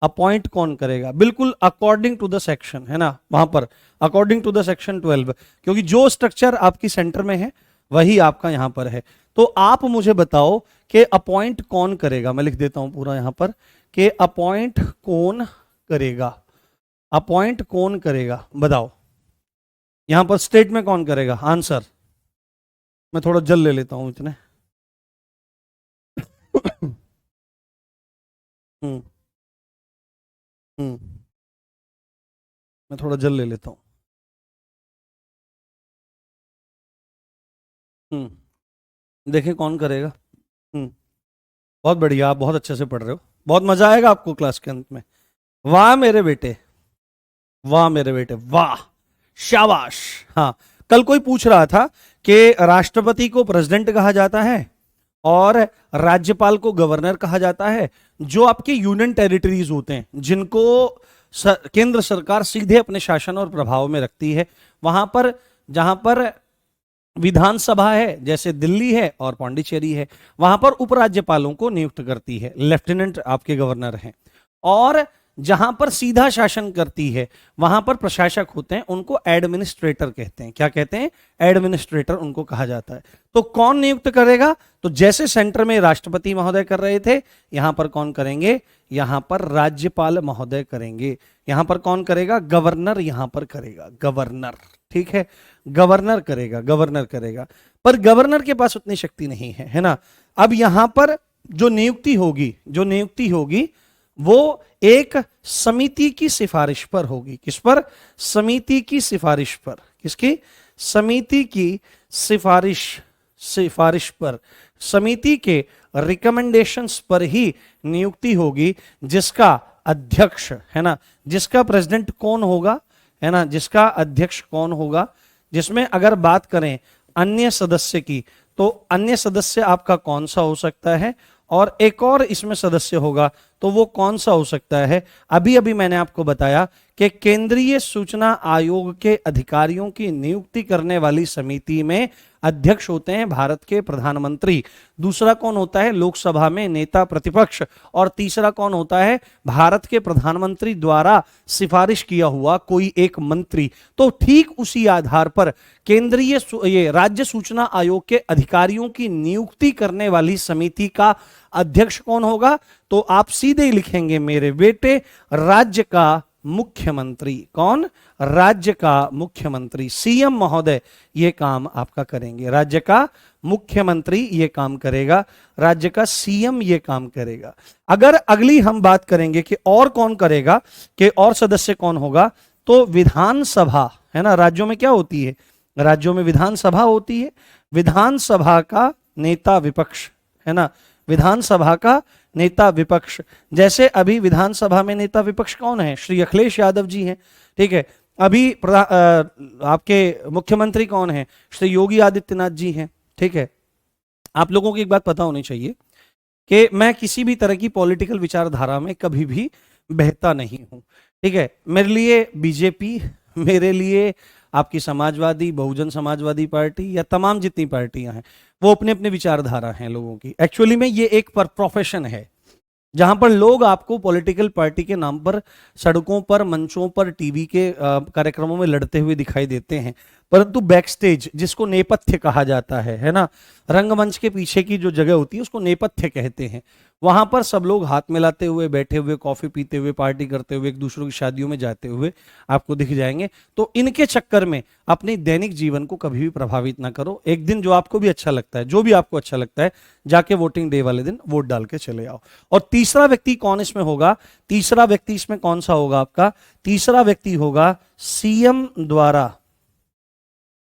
अपॉइंट कौन करेगा, बिल्कुल अकॉर्डिंग टू द सेक्शन, है ना, वहां पर अकॉर्डिंग टू द सेक्शन 12, क्योंकि जो स्ट्रक्चर आपकी सेंटर में है वही आपका यहां पर है। तो आप मुझे बताओ कि अपॉइंट कौन करेगा, मैं लिख देता हूं पूरा यहां पर कि अपॉइंट कौन करेगा, अपॉइंट कौन करेगा, बताओ यहां पर स्टेट में कौन करेगा, आंसर। मैं थोड़ा जल ले लेता हूं इतने हम्म मैं थोड़ा जल ले लेता हूं। देखें कौन करेगा। बहुत बढ़िया, आप बहुत अच्छे से पढ़ रहे हो, बहुत मजा आएगा आपको क्लास के अंत में। वाह मेरे बेटे, वाह मेरे बेटे, वाह, शाबाश। हाँ, कल कोई पूछ रहा था कि राष्ट्रपति को प्रेसिडेंट कहा जाता है और राज्यपाल को गवर्नर कहा जाता है। जो आपके यूनियन टेरिटरीज होते हैं, जिनको केंद्र सरकार सीधे अपने शासन और प्रभाव में रखती है, वहां पर जहां पर विधानसभा है, जैसे दिल्ली है और पांडिचेरी है, वहां पर उपराज्यपालों को नियुक्त करती है, लेफ्टिनेंट आपके गवर्नर हैं। और जहां पर सीधा शासन करती है वहां पर प्रशासक होते हैं, उनको एडमिनिस्ट्रेटर कहते हैं। क्या कहते हैं, एडमिनिस्ट्रेटर उनको कहा जाता है। तो कौन नियुक्त करेगा, तो जैसे सेंटर में राष्ट्रपति महोदय कर रहे थे, यहां पर कौन करेंगे, यहां पर राज्यपाल महोदय करेंगे। यहां पर कौन करेगा, गवर्नर यहां पर करेगा, गवर्नर। ठीक है, गवर्नर करेगा, गवर्नर करेगा। पर गवर्नर के पास उतनी शक्ति नहीं है ना। अब यहां पर जो नियुक्ति होगी वो एक समिति की सिफारिश पर होगी। किस पर, समिति की सिफारिश पर। किसकी, समिति की सिफारिश पर, समिति के रिकमेंडेशंस पर ही नियुक्ति होगी, जिसका अध्यक्ष, है ना, जिसका प्रेसिडेंट कौन होगा, है ना, जिसका अध्यक्ष कौन होगा। जिसमें अगर बात करें अन्य सदस्य की, तो अन्य सदस्य आपका कौन सा हो सकता है, और एक और इसमें सदस्य होगा तो वो कौन सा हो सकता है? अभी अभी मैंने आपको बताया कि केंद्रीय सूचना आयोग के अधिकारियों की नियुक्ति करने वाली समिति में अध्यक्ष होते हैं भारत के प्रधानमंत्री। दूसरा कौन होता है? लोकसभा में नेता प्रतिपक्ष। और तीसरा कौन होता है? भारत के प्रधानमंत्री द्वारा सिफारिश किया हुआ कोई एक मंत्री। तो ठीक उसी आधार पर केंद्रीय ये राज्य सूचना आयोग के अधिकारियों की नियुक्ति करने वाली समिति का अध्यक्ष कौन होगा? तो आप सीधे ही लिखेंगे मेरे बेटे, राज्य का मुख्यमंत्री। कौन? राज्य का मुख्यमंत्री, सीएम महोदय ये काम आपका करेंगे। राज्य का मुख्यमंत्री ये काम करेगा, राज्य का सीएम ये काम करेगा। अगर अगली हम बात करेंगे कि और कौन करेगा, कि और सदस्य कौन होगा, तो विधानसभा है ना, राज्यों में क्या होती है? राज्यों में विधानसभा होती है। विधानसभा का नेता विपक्ष है ना, विधानसभा का नेता विपक्ष। जैसे अभी विधानसभा में नेता विपक्ष कौन है? श्री अखिलेश यादव जी हैं, ठीक है। अभी आपके मुख्यमंत्री कौन है? श्री योगी आदित्यनाथ जी हैं, ठीक है। आप लोगों को एक बात पता होनी चाहिए कि मैं किसी भी तरह की पॉलिटिकल विचारधारा में कभी भी बहता नहीं हूं, ठीक है। मेरे लिए बीजेपी, मेरे लिए आपकी समाजवादी, बहुजन समाजवादी पार्टी या तमाम जितनी पार्टियां हैं, वो अपने अपने विचारधारा हैं लोगों की। एक्चुअली में ये एक प्रोफेशन है जहां पर लोग आपको पॉलिटिकल पार्टी के नाम पर सड़कों पर, मंचों पर, टीवी के कार्यक्रमों में लड़ते हुए दिखाई देते हैं, परंतु बैक स्टेज, जिसको नेपथ्य कहा जाता है ना, रंगमंच के पीछे की जो जगह होती है उसको नेपथ्य कहते हैं। वहां पर सब लोग हाथ मिलाते हुए, बैठे हुए, कॉफी पीते हुए, पार्टी करते हुए, एक दूसरों की शादियों में जाते हुए आपको दिख जाएंगे। तो इनके चक्कर में अपने दैनिक जीवन को कभी भी प्रभावित ना करो। एक दिन जो आपको भी अच्छा लगता है, जो भी आपको अच्छा लगता है, जाके वोटिंग डे वाले दिन वोट डाल के चले आओ। और तीसरा व्यक्ति कौन इसमें होगा? तीसरा व्यक्ति इसमें कौन सा होगा आपका? तीसरा व्यक्ति होगा सीएम द्वारा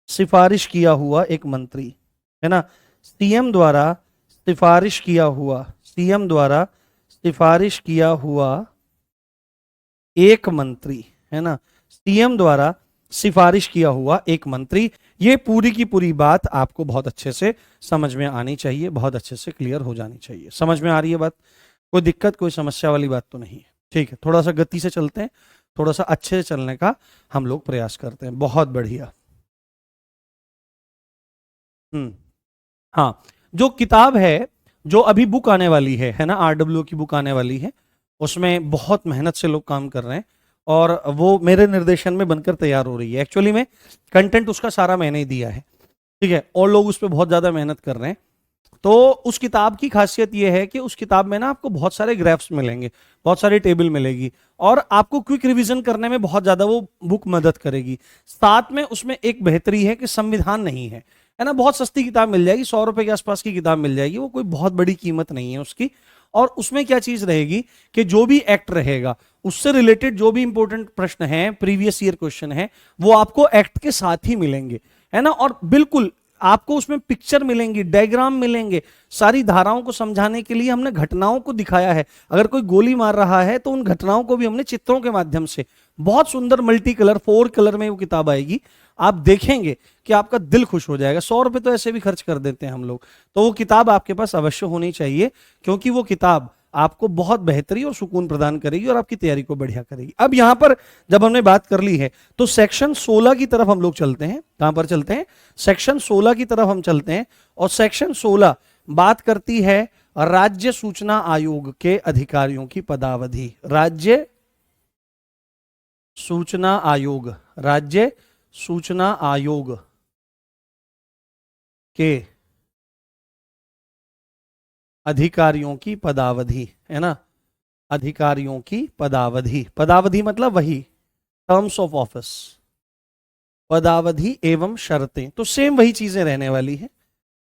सिफारिश किया हुआ एक मंत्री, है ना। सीएम द्वारा सिफारिश किया हुआ, सीएम द्वारा सिफारिश किया हुआ एक मंत्री, है ना। सीएम द्वारा सिफारिश किया हुआ एक मंत्री। ये पूरी की पूरी बात आपको बहुत अच्छे से समझ में आनी चाहिए, बहुत अच्छे से क्लियर हो जानी चाहिए। समझ में आ रही है बात? कोई दिक्कत, कोई समस्या वाली बात तो नहीं है, ठीक है। थोड़ा सा गति से चलते हैं, थोड़ा सा अच्छे से चलने का हम लोग प्रयास करते हैं। बहुत बढ़िया। हाँ, जो किताब है, जो अभी बुक आने वाली है ना, आरडब्ल्यू की बुक आने वाली है, उसमें बहुत मेहनत से लोग काम कर रहे हैं और वो मेरे निर्देशन में बनकर तैयार हो रही है। एक्चुअली में कंटेंट उसका सारा मैंने ही दिया है, ठीक है, और लोग उस पर बहुत ज्यादा मेहनत कर रहे हैं। तो उस किताब की खासियत यह है कि उस किताब में ना आपको बहुत सारे ग्राफ्स मिलेंगे, बहुत सारी टेबल मिलेगी, और आपको क्विक रिवीजन करने में बहुत ज्यादा वो बुक मदद करेगी। साथ में उसमें एक बेहतरी है कि संविधान नहीं है ना। बहुत सस्ती किताब मिल जाएगी, 100 रुपए के आसपास की किताब मिल जाएगी, वो कोई बहुत बड़ी कीमत नहीं है उसकी। और उसमें क्या चीज रहेगी कि जो भी एक्ट रहेगा उससे रिलेटेड जो भी इंपॉर्टेंट प्रश्न है, प्रीवियस ईयर क्वेश्चन है, वो आपको एक्ट के साथ ही मिलेंगे, है ना। और बिल्कुल आपको उसमें पिक्चर मिलेंगी, डायग्राम मिलेंगे। सारी धाराओं को समझाने के लिए हमने घटनाओं को दिखाया है। अगर कोई गोली मार रहा है तो उन घटनाओं को भी हमने चित्रों के माध्यम से, बहुत सुंदर मल्टी कलर 4 कलर में वो किताब आएगी। आप देखेंगे कि आपका दिल खुश हो जाएगा। 100 रुपए तो ऐसे भी खर्च कर देते हैं हम लोग, तो वो किताब आपके पास अवश्य होनी चाहिए, क्योंकि वो किताब आपको बहुत बेहतरी और सुकून प्रदान करेगी और आपकी तैयारी को बढ़िया करेगी। अब यहां पर जब हमने बात कर ली है तो सेक्शन 16 की तरफ हम लोग चलते हैं। कहां पर चलते हैं? सेक्शन 16 की तरफ हम चलते हैं। और सेक्शन 16 बात करती है राज्य सूचना आयोग के अधिकारियों की पदावधि। राज्य सूचना आयोग, राज्य सूचना आयोग के अधिकारियों की पदावधि, है ना, अधिकारियों की पदावधि। पदावधि मतलब वही टर्म्स ऑफ ऑफिस, पदावधि एवं शर्तें, तो सेम वही चीजें रहने वाली है,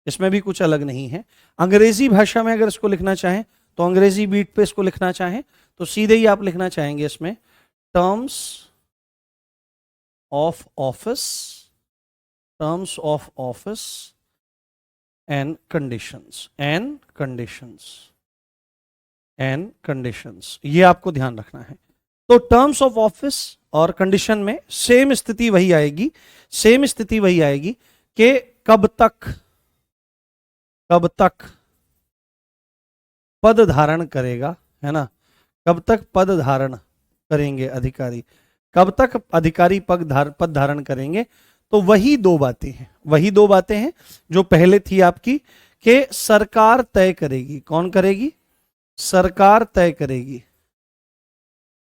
इसमें भी कुछ अलग नहीं है। अंग्रेजी भाषा में अगर इसको लिखना चाहें तो अंग्रेजी बीट पे इसको लिखना चाहें तो सीधे ही आप लिखना चाहेंगे इसमें terms of office, terms of office and conditions, and conditions, and conditions, ये आपको ध्यान रखना है। तो टर्म्स ऑफ ऑफिस और कंडीशन में सेम स्थिति वही आएगी, सेम स्थिति वही आएगी कि कब तक पद धारण करेगा, है ना, कब तक पद धारण करेंगे अधिकारी, कब तक अधिकारी पद धारण करेंगे? तो वही दो बातें हैं जो पहले थी आपकी, कि सरकार तय करेगी। कौन करेगी? सरकार तय करेगी,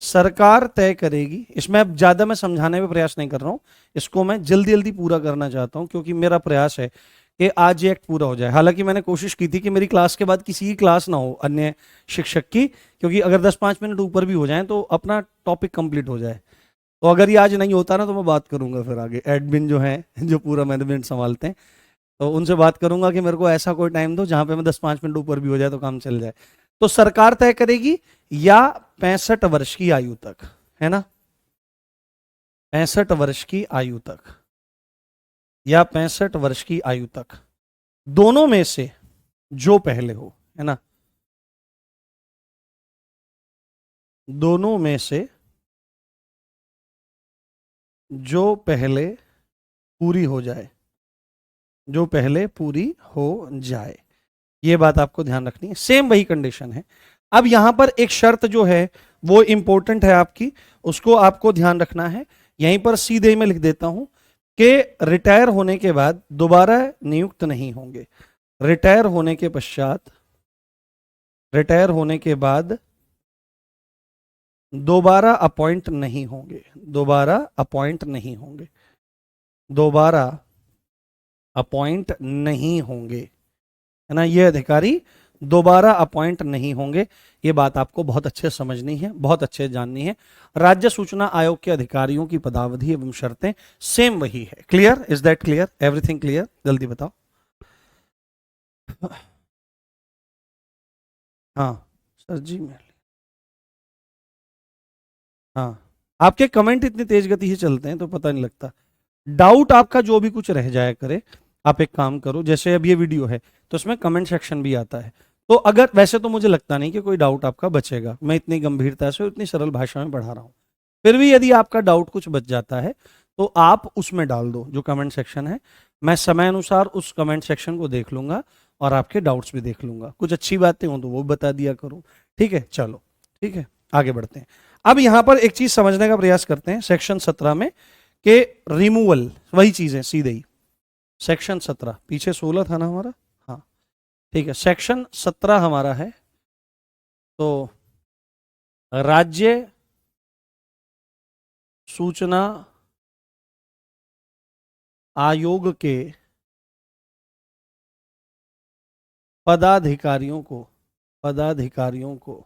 सरकार तय करेगी। इसमें अब ज्यादा मैं समझाने में प्रयास नहीं कर रहा हूं, इसको मैं जल्दी जल्दी पूरा करना चाहता हूं, क्योंकि मेरा प्रयास है कि आज ये एक्ट पूरा हो जाए। हालांकि मैंने कोशिश की थी कि मेरी क्लास के बाद किसी की क्लास ना हो अन्य शिक्षक की, क्योंकि अगर 10-5 मिनट ऊपर भी हो जाए तो अपना टॉपिक कंप्लीट हो जाए। तो अगर ये आज नहीं होता ना तो मैं बात करूंगा फिर आगे, एडमिन जो है, जो पूरा मैनेजमेंट संभालते हैं, तो उनसे बात करूंगा कि मेरे को ऐसा कोई टाइम दो जहां पे मैं 10-5 मिनट ऊपर भी हो जाए तो काम चल जाए। तो सरकार तय करेगी, या 65 वर्ष की आयु तक, है ना, 65 वर्ष की आयु तक, या 65 वर्ष की आयु तक, दोनों में से जो पहले हो, है ना, दोनों में से जो पहले पूरी हो जाए, जो पहले पूरी हो जाए, ये बात आपको ध्यान रखनी है। सेम वही कंडीशन है। अब यहां पर एक शर्त जो है वो इंपॉर्टेंट है आपकी, उसको आपको ध्यान रखना है। यहीं पर सीधे मैं लिख देता हूं कि रिटायर होने के बाद दोबारा नियुक्त नहीं होंगे। रिटायर होने के पश्चात, रिटायर होने के बाद दोबारा अपॉइंट नहीं होंगे, दोबारा अपॉइंट नहीं होंगे, दोबारा अपॉइंट नहीं होंगे, है ना, ये अधिकारी दोबारा अपॉइंट नहीं होंगे। ये बात आपको बहुत अच्छे समझनी है, बहुत अच्छे जाननी है। राज्य सूचना आयोग के अधिकारियों की पदावधि एवं शर्तें सेम वही है। Clear? Is that clear? Everything clear? जल्दी बताओ। हाँ सर जी, मैं, हाँ, आपके कमेंट इतनी तेज गति से चलते हैं तो पता नहीं लगता। डाउट आपका जो भी कुछ रह जाया करे, आप एक काम करो, जैसे अब ये वीडियो है तो इसमें कमेंट सेक्शन भी आता है, तो अगर, वैसे तो मुझे लगता नहीं कि कोई डाउट आपका बचेगा, मैं इतनी गंभीरता से इतनी सरल भाषा में पढ़ा रहा हूं। फिर भी यदि आपका डाउट कुछ बच जाता है तो आप उसमें डाल दो, जो कमेंट सेक्शन है, मैं समय अनुसार उस कमेंट सेक्शन को देख लूंगा और आपके डाउट्स भी देख लूंगा। कुछ अच्छी बातें हो तो वो बता दिया करो, ठीक है? चलो ठीक है, आगे बढ़ते हैं। अब यहां पर एक चीज समझने का प्रयास करते हैं सेक्शन 17 में, कि रिमूवल, वही चीज है सीधे ही। सेक्शन 17, पीछे 16 था ना हमारा, हाँ ठीक है, सेक्शन 17 हमारा है। तो राज्य सूचना आयोग के पदाधिकारियों को, पदाधिकारियों को,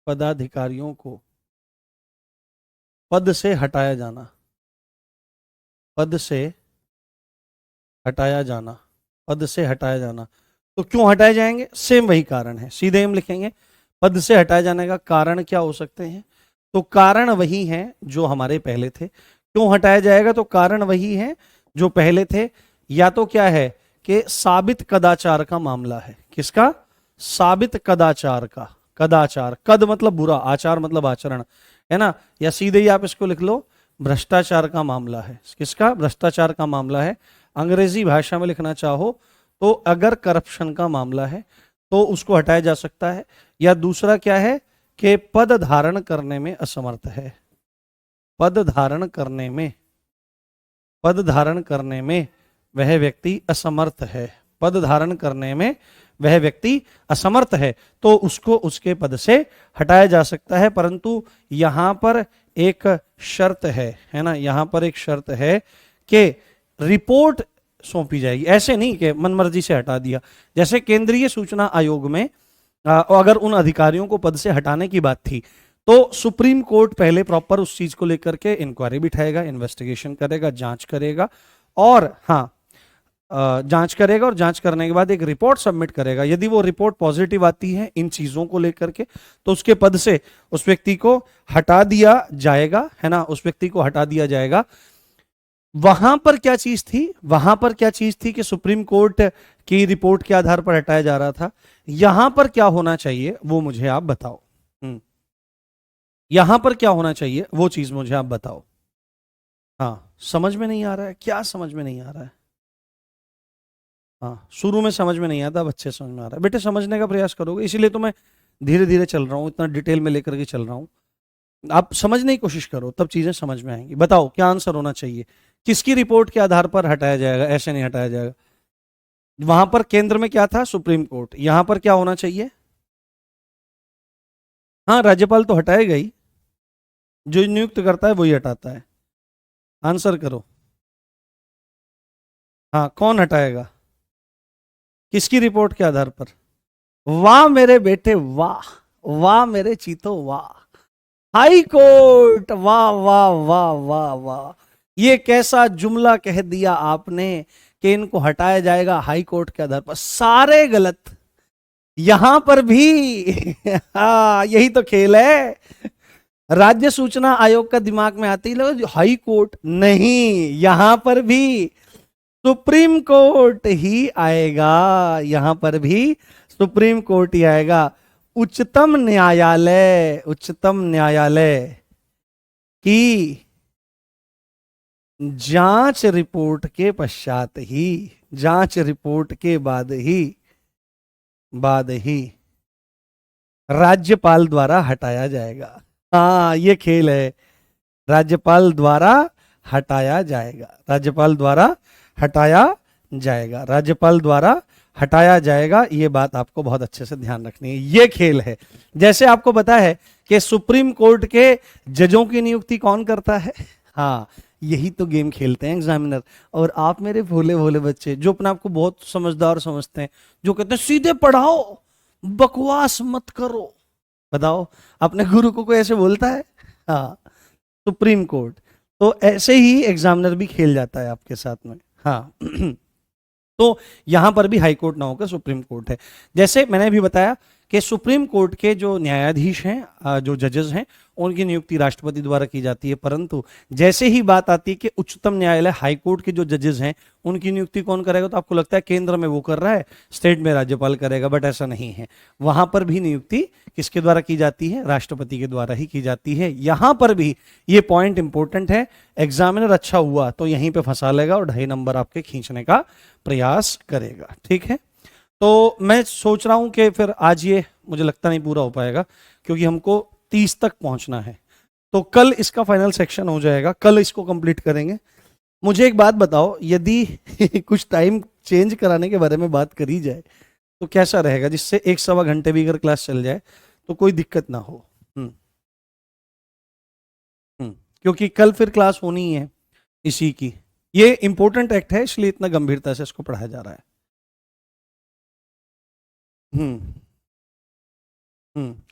पदाधिकारियों को पद से हटाया जाना, पद से हटाया जाना, पद से हटाया जाना। तो क्यों हटाए जाएंगे? सेम वही कारण है, सीधे हम लिखेंगे पद से हटाए जाने का कारण क्या हो सकते हैं। तो कारण वही है जो हमारे पहले थे। क्यों हटाया जाएगा? तो कारण वही है जो पहले थे। या तो क्या है कि साबित कदाचार का मामला है। किसका? साबित कदाचार का। कदाचार, कद मतलब बुरा, आचार मतलब आचरण, है ना। या सीधे ही आप इसको लिख लो, भ्रष्टाचार का मामला है। किसका? भ्रष्टाचार का मामला है। अंग्रेजी भाषा में लिखना चाहो तो अगर करप्शन का मामला है तो उसको हटाया जा सकता है। या दूसरा क्या है कि पद धारण करने में असमर्थ है, पद धारण करने में, पद धारण करने में वह व्यक्ति असमर्थ है, पद धारण करने में वह व्यक्ति असमर्थ है, तो उसको उसके पद से हटाया जा सकता है। परंतु यहां पर एक शर्त है ना, यहां पर एक शर्त है कि रिपोर्ट सौंपी जाएगी। ऐसे नहीं कि मनमर्जी से हटा दिया। जैसे केंद्रीय सूचना आयोग में अगर उन अधिकारियों को पद से हटाने की बात थी तो सुप्रीम कोर्ट पहले प्रॉपर उस चीज को लेकर के इंक्वायरी बिठाएगा, इन्वेस्टिगेशन करेगा, जांच करेगा, और हाँ जांच करेगा, और जांच करने के बाद एक रिपोर्ट सबमिट करेगा। यदि वो रिपोर्ट पॉजिटिव आती है इन चीजों को लेकर के तो उसके पद से उस व्यक्ति को हटा दिया जाएगा, है ना, उस व्यक्ति को हटा दिया जाएगा। वहां पर क्या चीज थी? वहां पर क्या चीज थी कि सुप्रीम कोर्ट की रिपोर्ट के आधार पर हटाया जा रहा था। यहां पर क्या होना चाहिए वो मुझे आप बताओ। यहां पर क्या होना चाहिए वो चीज मुझे आप बताओ। हाँ, समझ में नहीं आ रहा है? क्या समझ में नहीं आ रहा है? हाँ, शुरू में समझ में नहीं आता, अब अच्छे समझ में आ रहा है। बेटे समझने का प्रयास करोगे, इसीलिए तो मैं धीरे धीरे चल रहा हूं, इतना डिटेल में लेकर के चल रहा हूं। आप समझने की कोशिश करो, तब चीजें समझ में आएंगी। बताओ क्या आंसर होना चाहिए, किसकी रिपोर्ट के आधार पर हटाया जाएगा? ऐसे नहीं हटाया जाएगा। वहां पर केंद्र में क्या था? Supreme court. यहां पर क्या होना चाहिए? हाँ, राज्यपाल तो हटाएगा ही, जो नियुक्त करता है वही हटाता है। आंसर करो। हाँ, कौन हटाएगा? किसकी रिपोर्ट के आधार पर? वाह मेरे बेटे वाह, वाह मेरे चीतो वाह, हाई कोर्ट, वाह वाह वाह वाह वाह। ये कैसा जुमला कह दिया आपने कि इनको हटाया जाएगा हाई कोर्ट के आधार पर? सारे गलत, यहां पर भी हाँ, यही तो खेल है। राज्य सूचना आयोग का दिमाग में आते ही लोग हाई कोर्ट नहीं, यहां पर भी सुप्रीम कोर्ट ही आएगा, यहां पर भी सुप्रीम कोर्ट ही आएगा। उच्चतम न्यायालय, उच्चतम न्यायालय की जांच रिपोर्ट के पश्चात ही, जांच रिपोर्ट के बाद ही राज्यपाल द्वारा हटाया जाएगा। हाँ, ये खेल है, राज्यपाल द्वारा हटाया जाएगा, राज्यपाल द्वारा हटाया जाएगा, राज्यपाल द्वारा हटाया जाएगा। ये बात आपको बहुत अच्छे से ध्यान रखनी है, ये खेल है। जैसे आपको पता है कि सुप्रीम कोर्ट के जजों की नियुक्ति कौन करता है? हाँ, यही तो गेम खेलते हैं एग्जामिनर। और आप मेरे भोले भोले बच्चे जो अपने आपको बहुत समझदार समझते हैं, जो कहते हैं सीधे पढ़ाओ, बकवास मत करो। बताओ, अपने गुरु को कोई ऐसे बोलता है? हाँ, सुप्रीम कोर्ट। तो ऐसे ही एग्जामिनर भी खेल जाता है आपके साथ में। हाँ तो यहां पर भी हाई कोर्ट ना होकर सुप्रीम कोर्ट है। जैसे मैंने भी बताया कि सुप्रीम कोर्ट के जो न्यायाधीश हैं, जो जजेस हैं, उनकी नियुक्ति राष्ट्रपति द्वारा की जाती है। परंतु जैसे ही बात आती है कि उच्चतम न्यायालय हाई कोर्ट के जो जजेस हैं उनकी नियुक्ति कौन करेगा, तो आपको लगता है केंद्र में वो कर रहा है, स्टेट में राज्यपाल करेगा, बट ऐसा नहीं है। वहां पर भी नियुक्ति किसके द्वारा की जाती है? राष्ट्रपति के द्वारा ही की जाती है। यहां पर भी ये पॉइंट इंपॉर्टेंट है, एग्जामिनर अच्छा हुआ तो यहीं पे फंसा लेगा और 2.5 नंबर आपके खींचने का प्रयास करेगा। ठीक है, तो मैं सोच रहा हूं कि फिर आज ये मुझे लगता नहीं पूरा हो पाएगा, क्योंकि हमको 30 तक पहुंचना है। तो कल इसका फाइनल सेक्शन हो जाएगा, कल इसको कंप्लीट करेंगे। मुझे एक बात बताओ, यदि कुछ टाइम चेंज कराने के बारे में बात करी जाए तो कैसा रहेगा, जिससे 1-1.25 घंटे भी अगर क्लास चल जाए तो कोई दिक्कत ना हो। क्योंकि कल फिर क्लास होनी ही है इसी की। ये इंपॉर्टेंट एक्ट है, इसलिए इतना गंभीरता से इसको पढ़ाया जा रहा है। हम्म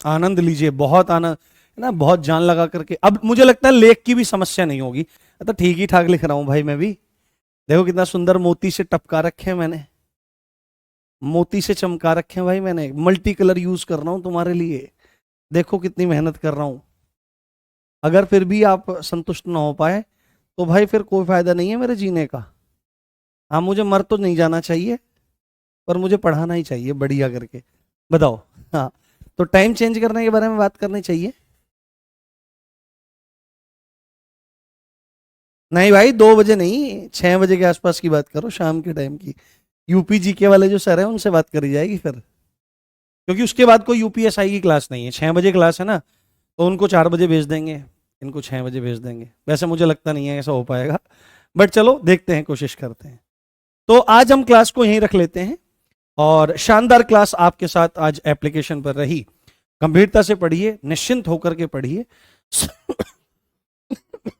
आनंद लीजिए, बहुत आनंद है ना, बहुत जान लगा करके। अब मुझे लगता है लेख की भी समस्या नहीं होगी। तो ठीक ही ठाक लिख रहा हूं भाई मैं भी। देखो कितना सुंदर मोती से टपका रखे हैं मैंने, मोती से चमका रखे हैं भाई मैंने, मल्टी कलर यूज कर रहा हूं तुम्हारे लिए। देखो कितनी मेहनत कर रहा हूं। अगर फिर भी आप संतुष्ट ना हो पाए तो भाई फिर कोई फायदा नहीं है मेरे जीने का। हाँ, मुझे मर तो नहीं जाना चाहिए, पर मुझे पढ़ाना ही चाहिए बढ़िया करके। बताओ। हाँ, तो टाइम चेंज करने के बारे में बात करनी चाहिए। नहीं भाई, 2 बजे नहीं, 6 बजे के आसपास की बात करो, शाम के टाइम की। यूपी जीके वाले जो सर हैं उनसे बात करी जाएगी फिर, क्योंकि उसके बाद कोई यूपीएसआई की क्लास नहीं है। 6 बजे क्लास है ना, तो उनको 4 बजे भेज देंगे, इनको 6 बजे भेज देंगे। वैसे मुझे लगता नहीं है ऐसा हो पाएगा, बट चलो देखते हैं, कोशिश करते हैं। तो आज हम क्लास को यहीं रख लेते हैं, और शानदार क्लास आपके साथ आज एप्लीकेशन पर रही। गंभीरता से पढ़िए, निश्चिंत होकर के पढ़िए।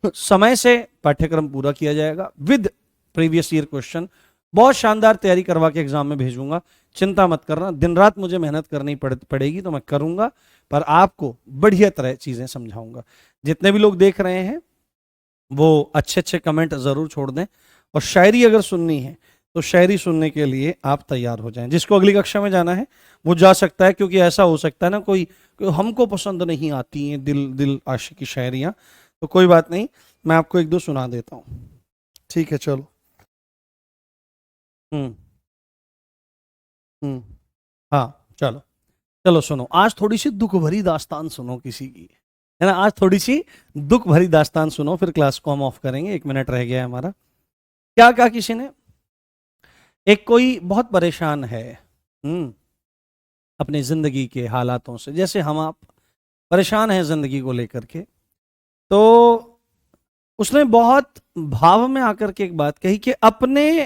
समय से पाठ्यक्रम पूरा किया जाएगा विद प्रीवियस ईयर क्वेश्चन। बहुत शानदार तैयारी करवा के एग्जाम में भेजूंगा, चिंता मत करना। दिन रात मुझे मेहनत करनी पड़ेगी तो मैं करूंगा, पर आपको बढ़िया तरह चीजें समझाऊंगा। जितने भी लोग देख रहे हैं वो अच्छे अच्छे कमेंट जरूर छोड़ दें, और शायरी अगर सुननी है तो शायरी सुनने के लिए आप तैयार हो जाएं। जिसको अगली कक्षा में जाना है वो जा सकता है, क्योंकि ऐसा हो सकता है ना कोई हमको पसंद नहीं आती हैं दिल आशिकी शायरियां, तो कोई बात नहीं, मैं आपको 1-2 सुना देता हूँ। ठीक है, चलो। हम्म हम्म हाँ, चलो चलो सुनो। आज थोड़ी सी दुख भरी दास्तान सुनो किसी की, है ना। आज थोड़ी सी दुख भरी दास्तान सुनो, फिर क्लास को हम ऑफ करेंगे। 1 मिनट रह गया है हमारा। क्या कहा किसी ने? एक कोई बहुत परेशान है, अपनी जिंदगी के हालातों से, जैसे हम आप परेशान हैं जिंदगी को लेकर के, तो उसने बहुत भाव में आकर के एक बात कही कि अपने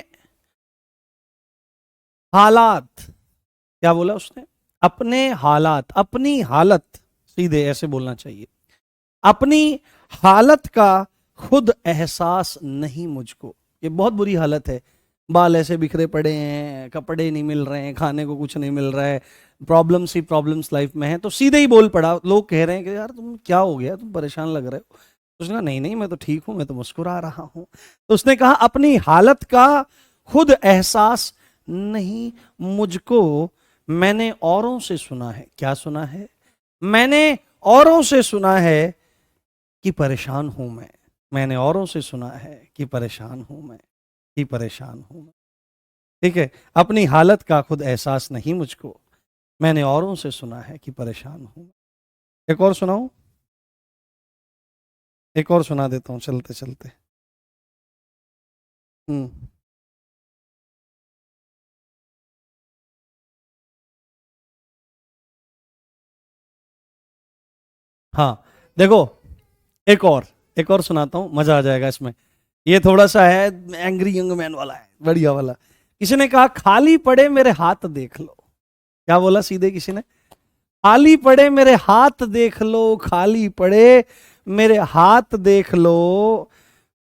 हालात, क्या बोला उसने, अपने हालात, अपनी हालत, सीधे ऐसे बोलना चाहिए, अपनी हालत का खुद एहसास नहीं मुझको। ये बहुत बुरी हालत है, बाल ऐसे बिखरे पड़े हैं, कपड़े नहीं मिल रहे हैं, खाने को कुछ नहीं मिल रहा है, प्रॉब्लम्स ही प्रॉब्लम्स लाइफ में है। तो सीधे ही बोल पड़ा, लोग कह रहे हैं कि यार तुम क्या हो गया, तुम परेशान लग रहे हो। उसने कहा नहीं नहीं, मैं तो ठीक हूं, मैं तो मुस्कुरा रहा हूं। तो उसने कहा अपनी हालत का खुद एहसास नहीं मुझको, मैंने औरों से सुना है। क्या सुना है? मैंने औरों से सुना है कि परेशान हूं मैं। मैंने औरों से सुना है कि परेशान हूं मैं, कि परेशान हूं मैं। ठीक है, अपनी हालत का खुद एहसास नहीं मुझको, मैंने औरों से सुना है कि परेशान हूं। एक और सुनाऊं? एक और सुना देता हूं चलते चलते। हम्म। हाँ, देखो, एक और सुनाता हूं, मजा आ जाएगा इसमें। ये थोड़ा सा है एंग्री यंग मैन वाला, है बढ़िया वाला। किसी ने कहा खाली पड़े मेरे हाथ देख लो। क्या बोला सीधे किसी ने? खाली पड़े मेरे हाथ देख लो, खाली पड़े मेरे हाथ देख लो,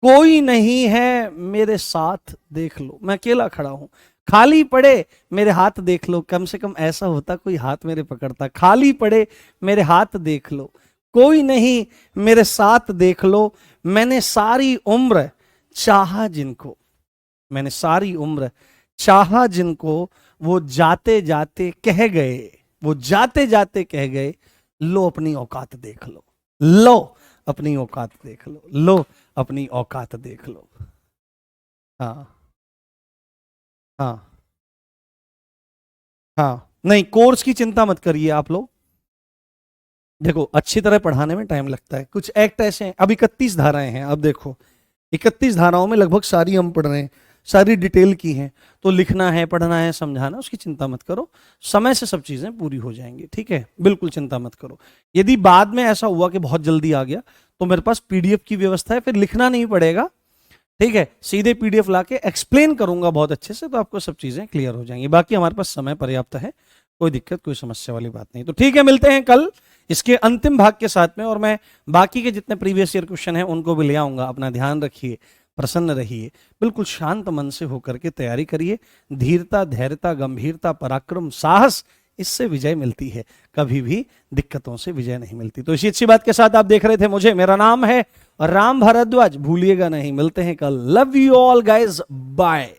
कोई नहीं है मेरे साथ देख लो, मैं अकेला खड़ा हूं। खाली पड़े मेरे हाथ देख लो, कम से कम ऐसा होता कोई हाथ मेरे पकड़ता। खाली पड़े मेरे हाथ देख लो, कोई नहीं मेरे साथ देख लो, मैंने सारी उम्र चाहा जिनको, मैंने सारी उम्र चाहा जिनको, वो जाते जाते कह गए, वो जाते जाते कह गए, लो अपनी औकात देख लो, लो अपनी औकात देख लो, लो अपनी औकात देख लो। हाँ हाँ हाँ, नहीं कोर्स की चिंता मत करिए आप लोग। देखो अच्छी तरह पढ़ाने में टाइम लगता है, कुछ एक्ट ऐसे हैं, अब 31 धाराएं हैं, अब देखो 31 धाराओं में लगभग सारी हम पढ़ रहे हैं, सारी डिटेल की हैं, तो लिखना है, पढ़ना है, समझाना, उसकी चिंता मत करो, समय से सब चीजें पूरी हो जाएंगी। ठीक है, बिल्कुल चिंता मत करो। यदि बाद में ऐसा हुआ कि बहुत जल्दी आ गया, तो मेरे पास पीडीएफ की व्यवस्था है, फिर लिखना नहीं पड़ेगा। ठीक है, सीधे पीडीएफ लाके एक्सप्लेन करूंगा बहुत अच्छे से, तो आपको सब चीजें क्लियर हो जाएंगी। बाकी हमारे पास समय पर्याप्त है, कोई दिक्कत कोई समस्या वाली बात नहीं। तो ठीक है, मिलते हैं कल इसके अंतिम भाग के साथ में, और मैं बाकी के जितने प्रीवियस ईयर क्वेश्चन हैं उनको भी ले आऊंगा। अपना ध्यान रखिए, प्रसन्न रहिए, बिल्कुल शांत मन से होकर के तैयारी करिए। धीरता, धैर्यता, गंभीरता, पराक्रम, साहस, इससे विजय मिलती है, कभी भी दिक्कतों से विजय नहीं मिलती। तो इसी अच्छी बात के साथ आप देख रहे थे मुझे, मेरा नाम है राम भारद्वाज, भूलिएगा नहीं। मिलते हैं कल। Love you all guys, bye.